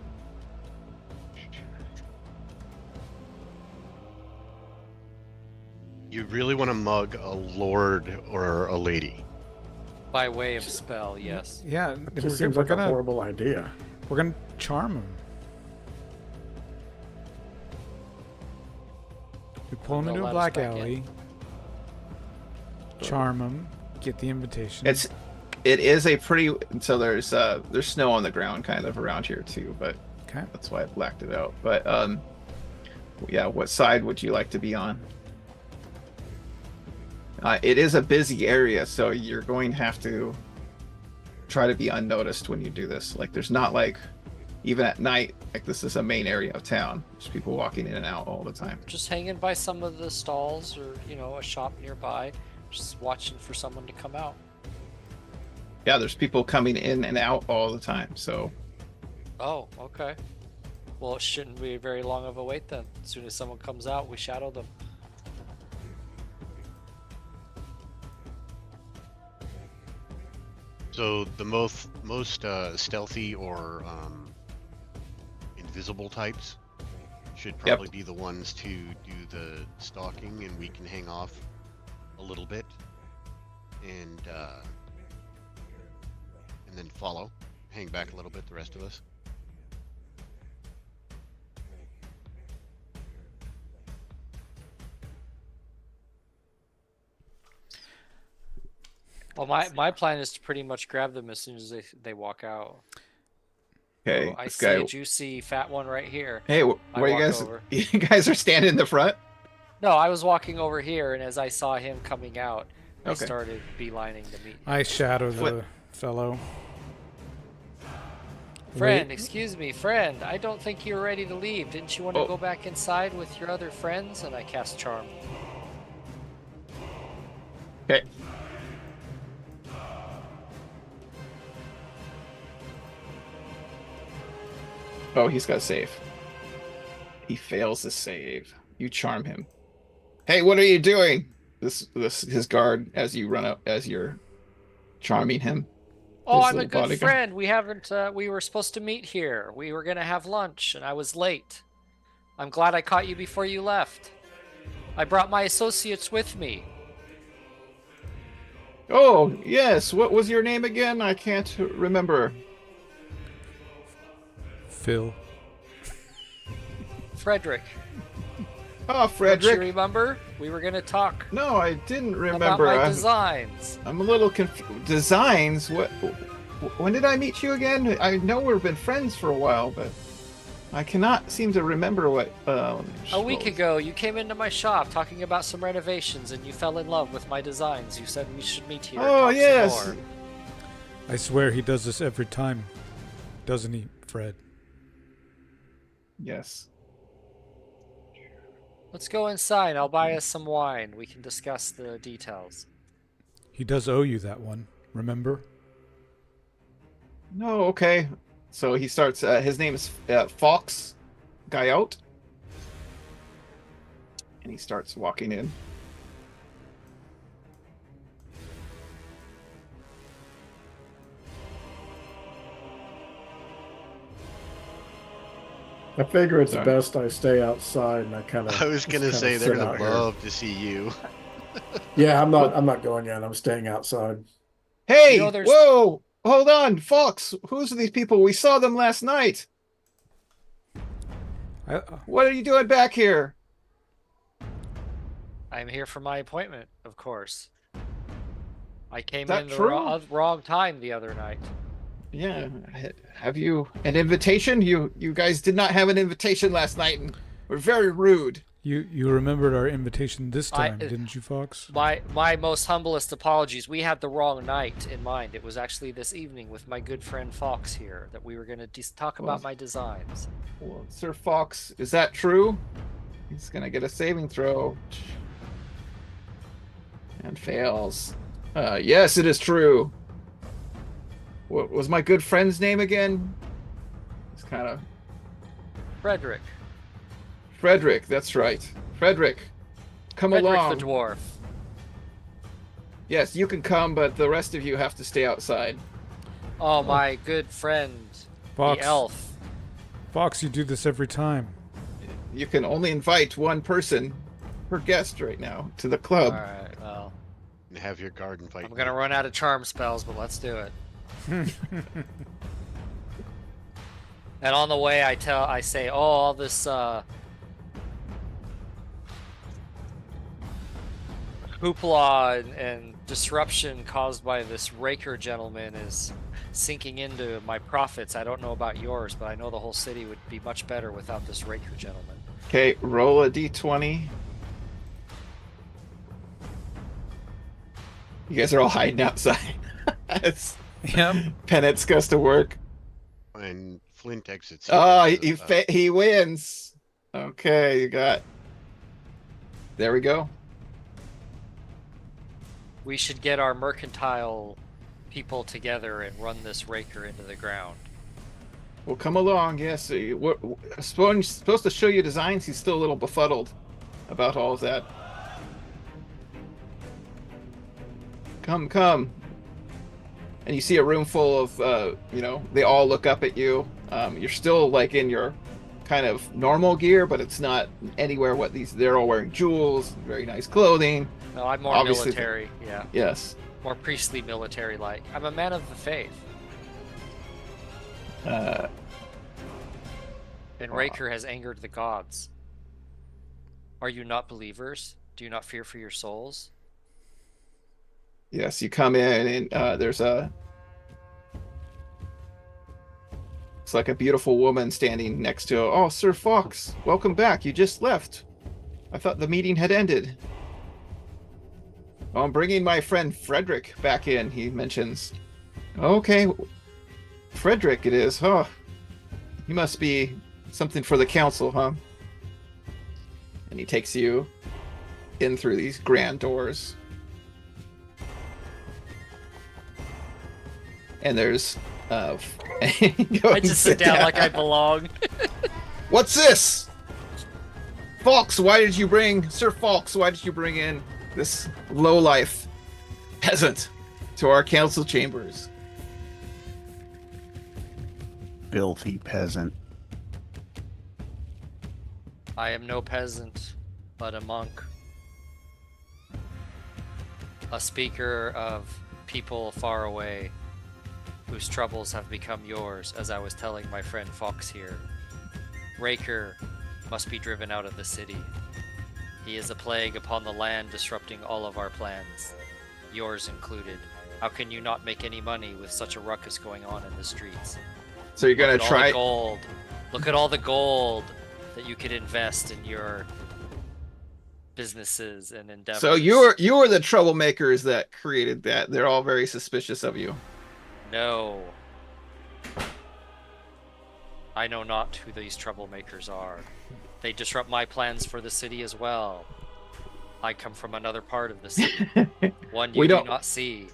You really want to mug a lord or a lady? By way of spell, yes. Yeah, It just seems like a horrible idea. we're gonna charm him. We pull him They'll into a let us black back in. alley, charm him, get the invitation. It is a pretty, so there's snow on the ground kind of around here too, but Okay. that's why I blacked it out. But yeah, what side would you like to be on? It is a busy area, so you're going to have to try to be unnoticed when you do this. Like, there's not like, even at night, like this is a main area of town. There's people walking in and out all the time. Just hanging by some of the stalls or, a shop nearby, just watching for someone to come out. Yeah, there's people coming in and out all the time. So Oh, okay. Well, it shouldn't be very long of a wait then. As soon as someone comes out, we shadow them. So the most stealthy or invisible types should probably be the ones to do the stalking, and we can hang off a little bit and then follow, hang back a little bit. The rest of us. Well, my plan is to pretty much grab them as soon as they walk out. okay, Oh, I this see guy. a juicy fat one right here. Hey, I where you walk guys? over. You guys are standing in the front. No, I was walking over here, and as I saw him coming out, I Okay. started beelining to meet him. I shadow the Flip. fellow. Friend, Wait. excuse me, friend. I don't think you're ready to leave. Didn't you want to Oh. go back inside with your other friends? And I cast Charm. Okay. Oh, he's got to save. He fails to save. You charm him. Hey, what are you doing? This his guard as you run up as you're charming him. Oh, His I'm a little good bodyguard. friend. We haven't. We were supposed to meet here. We were gonna have lunch, and I was late. I'm glad I caught you before you left. I brought my associates with me. Oh, yes. What was your name again? I can't remember. Phil. Frederick. Oh, Don't you Frederick. remember? We were gonna talk No, I didn't about remember. my I'm, designs. I'm a little confused. Designs? What? When did I meet you again? I know we've been friends for a while, but I cannot seem to remember what. A week ago, you came into my shop talking about some renovations, and you fell in love with my designs. You said we should meet here. and Oh, talk some yes. more. I swear he does this every time. Doesn't he, Fred? Yes. Let's go inside. I'll buy us some wine. We can discuss the details. He does owe you that one, remember? No, okay. So he starts. His name is Fox Guyot, and he starts walking in. I figure it's Sorry. best I stay outside and I kind of. I was gonna say they're gonna love to see you. Yeah, I'm not going in. I'm staying outside. Hey! You know, there's- Whoa! Hold on, Fox. Who's these people? We saw them last night. I, What are you doing back here? I'm here for my appointment, of course. I came that in the true? wrong time the other night. Yeah. Have you an invitation? You guys did not have an invitation last night, and were very rude. You remembered our invitation this time, didn't you, Fox? My most humblest apologies. We had the wrong night in mind. It was actually this evening with my good friend Fox here that we were going to talk about my designs. Well, Sir Fox, is that true? He's gonna get a saving throw. And fails. Yes, it is true. What was my good friend's name again? It's kind of... Frederick. Frederick, that's right. Frederick, come along. Frederick the dwarf. Yes, you can come, but the rest of you have to stay outside. Oh, my good friend, Fox. the elf. Fox, you do this every time. You can only invite one person per guest right now to the club. All right, well. And have your guard invite. I'm going to run out of charm spells, but let's do it. And on the way, I say, oh, all this hoopla and disruption caused by this raker gentleman is sinking into my profits. I don't know about yours, but I know the whole city would be much better without this raker gentleman. Okay, roll a d20. You guys are all hiding outside. Yep. Penance goes to work. And Flint exits. Oh, he wins. Okay, you got... There we go. We should get our mercantile people together and run this raker into the ground. Well, come along. Yes, we're supposed to show you designs. He's still a little befuddled about all of that. Come. And you see a room full of, they all look up at you. You're still like in your kind of normal gear, but it's not anywhere what they're all wearing jewels, very nice clothing. No, I'm more Obviously, military, yeah. Yes. More priestly military-like. I'm a man of the faith. And Raker has angered the gods. Are you not believers? Do you not fear for your souls? Yes, you come in and there's it's like a beautiful woman standing next to, oh, Sir Fox, welcome back. You just left. I thought the meeting had ended. Oh, I'm bringing my friend Frederick back in, he mentions. Okay, Frederick it is, huh? He must be something for the council, huh? And he takes you in through these grand doors. And there's I just sit down like I belong. What's this? Fox, Sir Fox, why did you bring in this lowlife peasant to our council chambers? Filthy peasant. I am no peasant, but a monk. A speaker of people far away, whose troubles have become yours, as I was telling my friend Fox here. Raker must be driven out of the city. He is a plague upon the land, disrupting all of our plans, yours included. How can you not make any money with such a ruckus going on in the streets? So you're gonna try gold. Look at all the gold that you could invest in your businesses and endeavors. So you were the troublemakers that created that. They're all very suspicious of you. No. I know not who these troublemakers are. They disrupt my plans for the city as well. I come from another part of the city. One you do not see.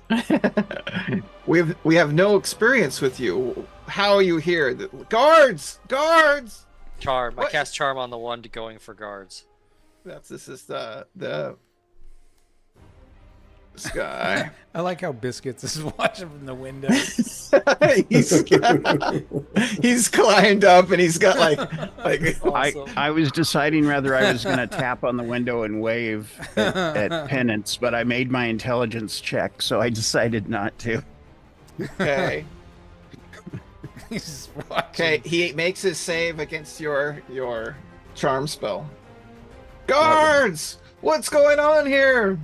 We have no experience with you. How are you here? Guards! Guards! Charm. What? I cast charm on the one going for guards. This is the this guy. I like how Biscuits is watching from the window. he's climbed up and he's got like Awesome. I was deciding whether I was going to tap on the window and wave at Penance, but I made my intelligence check, so I decided not to. Okay. He's watching. Okay, he makes his save against your charm spell. Guards! What's going on here?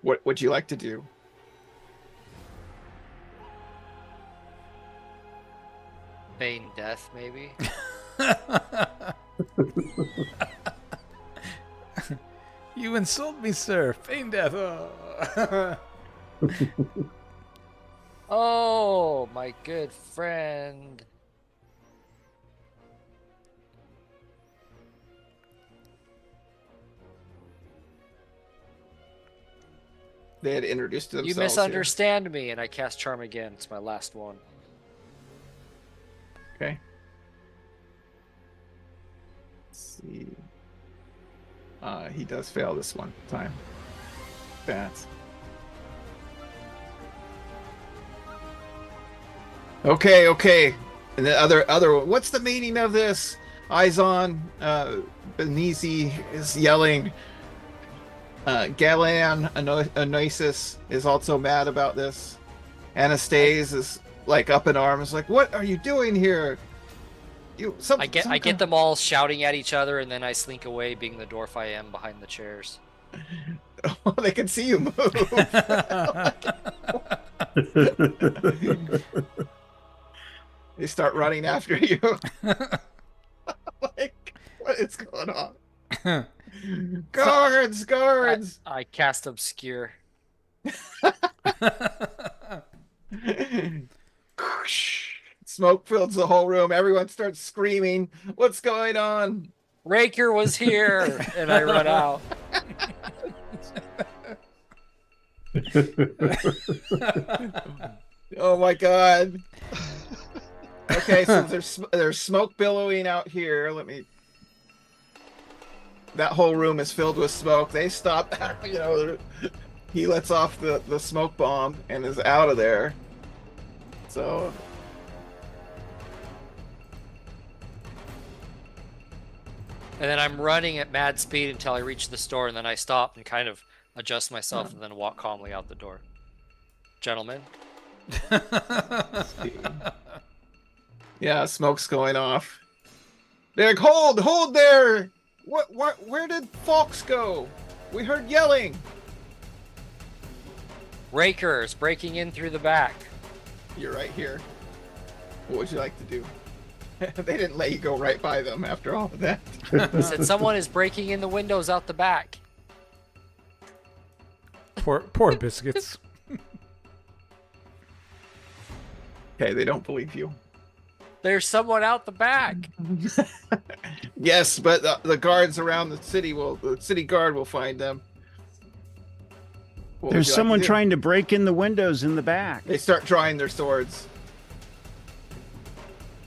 What would you like to do? Feign death, maybe. You insult me, sir. Feign death. Oh. Oh, my good friend. They had introduced themselves. You misunderstand me, and I cast Charm again. It's my last one. Here. Okay. Let's see. He does fail this one time. Bats. Okay. And the other. What's the meaning of this? Izon, Benizi is yelling. Galen Anoisis is also mad about this. Anastase is like up in arms, like, "What are you doing here?" I get them all shouting at each other, and then I slink away, being the dwarf I am, behind the chairs. Oh, they can see you move. They start running after you. Like, what is going on? Guards! I cast Obscure. Smoke fills the whole room. Everyone starts screaming. What's going on? Raker was here, and I run out. Oh my god. Okay, so there's smoke billowing out here. That whole room is filled with smoke. They stop. He lets off the smoke bomb and is out of there. So. And then I'm running at mad speed until I reach the store, and then I stop and kind of adjust myself and then walk calmly out the door. Gentlemen. Yeah, smoke's going off. They're like, hold there! Where did Fox go? We heard yelling. Rakers breaking in through the back. You're right here. What would you like to do? They didn't let you go right by them after all of that. He said someone is breaking in the windows out the back. Poor biscuits. Okay, they don't believe you. There's someone out the back. Yes, but the guards around the city guard will find them. There's someone trying to break in the windows in the back. They start drawing their swords.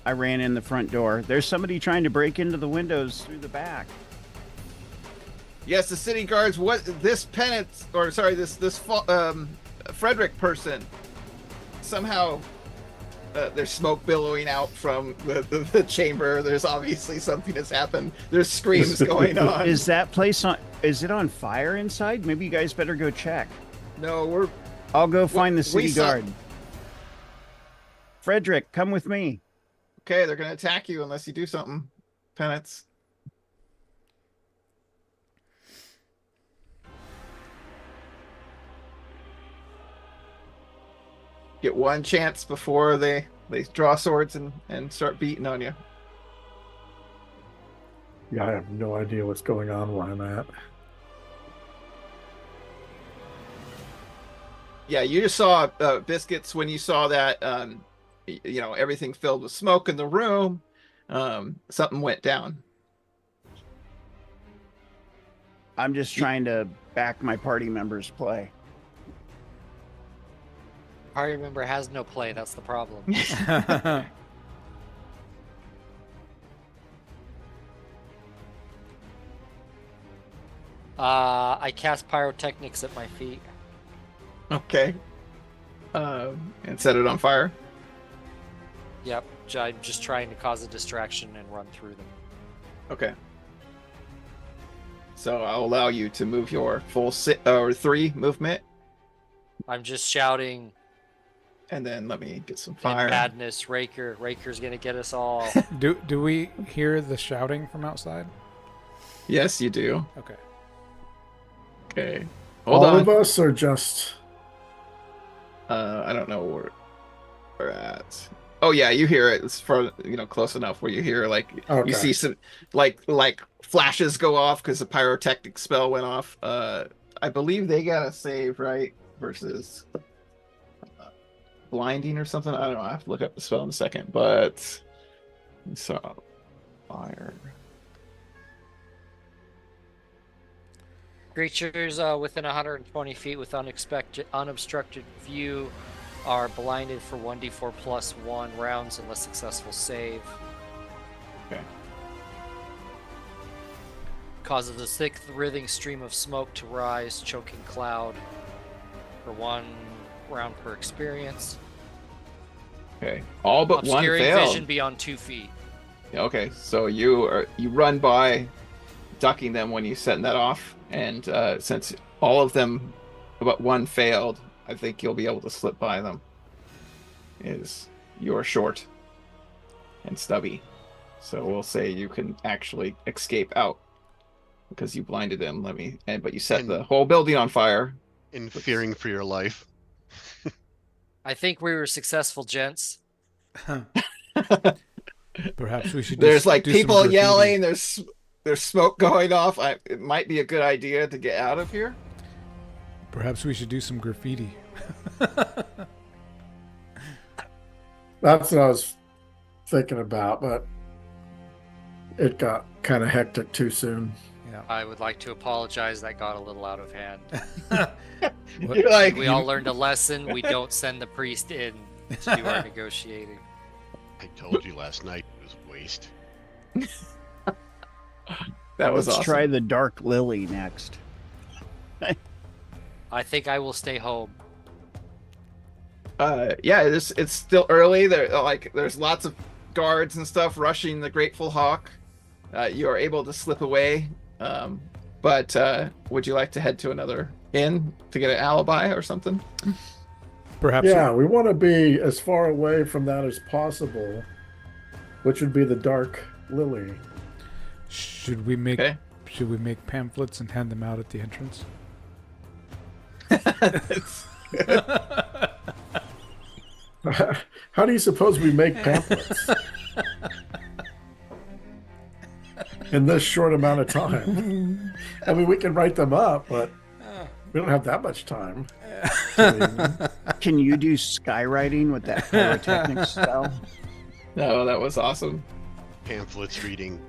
I ran in the front door. There's somebody trying to break into the windows through the back. Yes, the city guards. This Frederick person somehow. There's smoke billowing out from the chamber. There's obviously something has happened. There's screams going on. Is that place on? Is it on fire inside? Maybe you guys better go check. No, I'll go find the city guard. Frederick, come with me. Okay, they're gonna attack you unless you do something. Penance. Get one chance before they draw swords and start beating on you. Yeah, I have no idea what's going on where I'm at. Yeah, you just saw biscuits when you saw that. Everything filled with smoke in the room. Something went down. I'm just trying to back my party members' play. Party member has no play. That's the problem. I cast pyrotechnics at my feet. Okay. And set it on fire. Yep. I'm just trying to cause a distraction and run through them. Okay. So I'll allow you to move your full 3 movement. I'm just shouting. And then let me get some fire. Madness, Raker's gonna get us all. Do we hear the shouting from outside? Yes, you do. Okay. Okay. Hold All on. of us are just. I don't know where we're at. Oh yeah, you hear it. It's for close enough where you hear like you Okay. see some like flashes go off because the pyrotechnic spell went off. I believe they got a save right versus blinding or something. I don't know. I have to look up the spell in a second, but so fire. Creatures within 120 feet with unobstructed view are blinded for 1d4 plus 1 rounds unless successful save. Okay. Causes a thick, writhing stream of smoke to rise, choking cloud for 1 round per experience. Okay. All but one Obscuring failed. vision beyond 2 feet. Yeah, okay, so you run by, ducking them when you set that off, and since all of them but one failed, I think you'll be able to slip by them. You're short and stubby, so we'll say you can actually escape out because you blinded them. But you set the whole building on fire. In fearing for your life. I think we were successful, gents. Perhaps we should. There's like do some people graffiti. yelling. There's smoke going off. It might be a good idea to get out of here. Perhaps we should do some graffiti. That's what I was thinking about, but it got kind of hectic too soon. Yeah. I would like to apologize. That got a little out of hand. What- You're like, We all learned a lesson. We don't send the priest in to do our negotiating. I told you last night it was waste. that was Let's awesome. try the Dark Lily next. I think I will stay home. Yeah, it's still early. There's lots of guards and stuff rushing the Grateful Hawk. You are able to slip away, but would you like to head to another inn to get an alibi or something? Perhaps. Yeah, we want to be as far away from that as possible, which would be the Dark Lily. Should we make Okay. pamphlets and hand them out at the entrance? How do you suppose we make pamphlets in this short amount of time? I mean, we can write them up, but we don't have that much time. Can you do skywriting with that pyrotechnic spell? No, that was awesome. Pamphlets reading,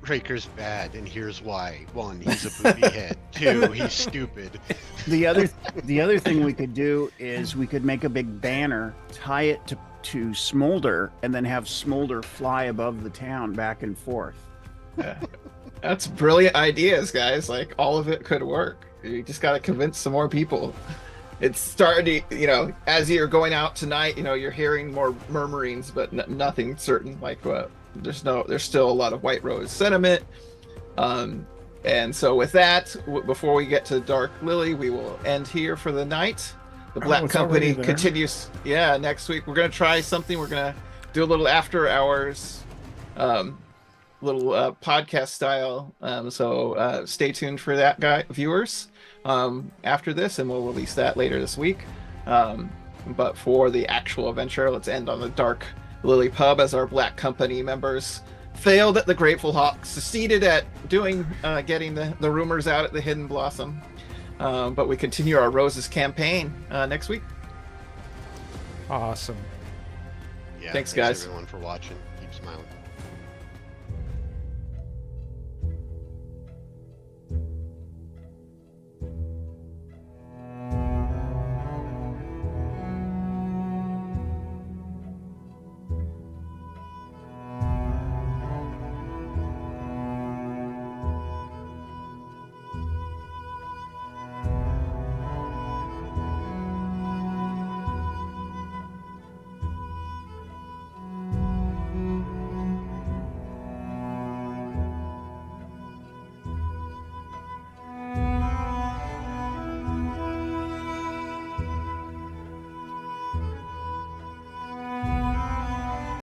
Raker's bad, and here's why. 1, he's a booby head. 2, he's stupid. The other thing we could do is we could make a big banner, tie it to Smolder, and then have Smolder fly above the town back and forth. Yeah. That's brilliant ideas, guys. Like, all of it could work. You just got to convince some more people. It's starting to, as you're going out tonight, you're hearing more murmurings, but nothing certain. Like, there's still a lot of White Rose sentiment. And so with that, before we get to Dark Lily, we will end here for the night. The Black it's Company already there. continues. Yeah, next week we're going to try something. We're going to do a little after hours, little podcast style. So stay tuned for that, viewers, after this, and we'll release that later this week. But for the actual adventure, let's end on the Dark Lily Pub as our Black Company members failed at the Grateful Hawk, succeeded at getting the rumors out at the Hidden Blossom. But we continue our Roses campaign next week. Awesome. Yeah, Thanks, guys. everyone, for watching. Keep smiling.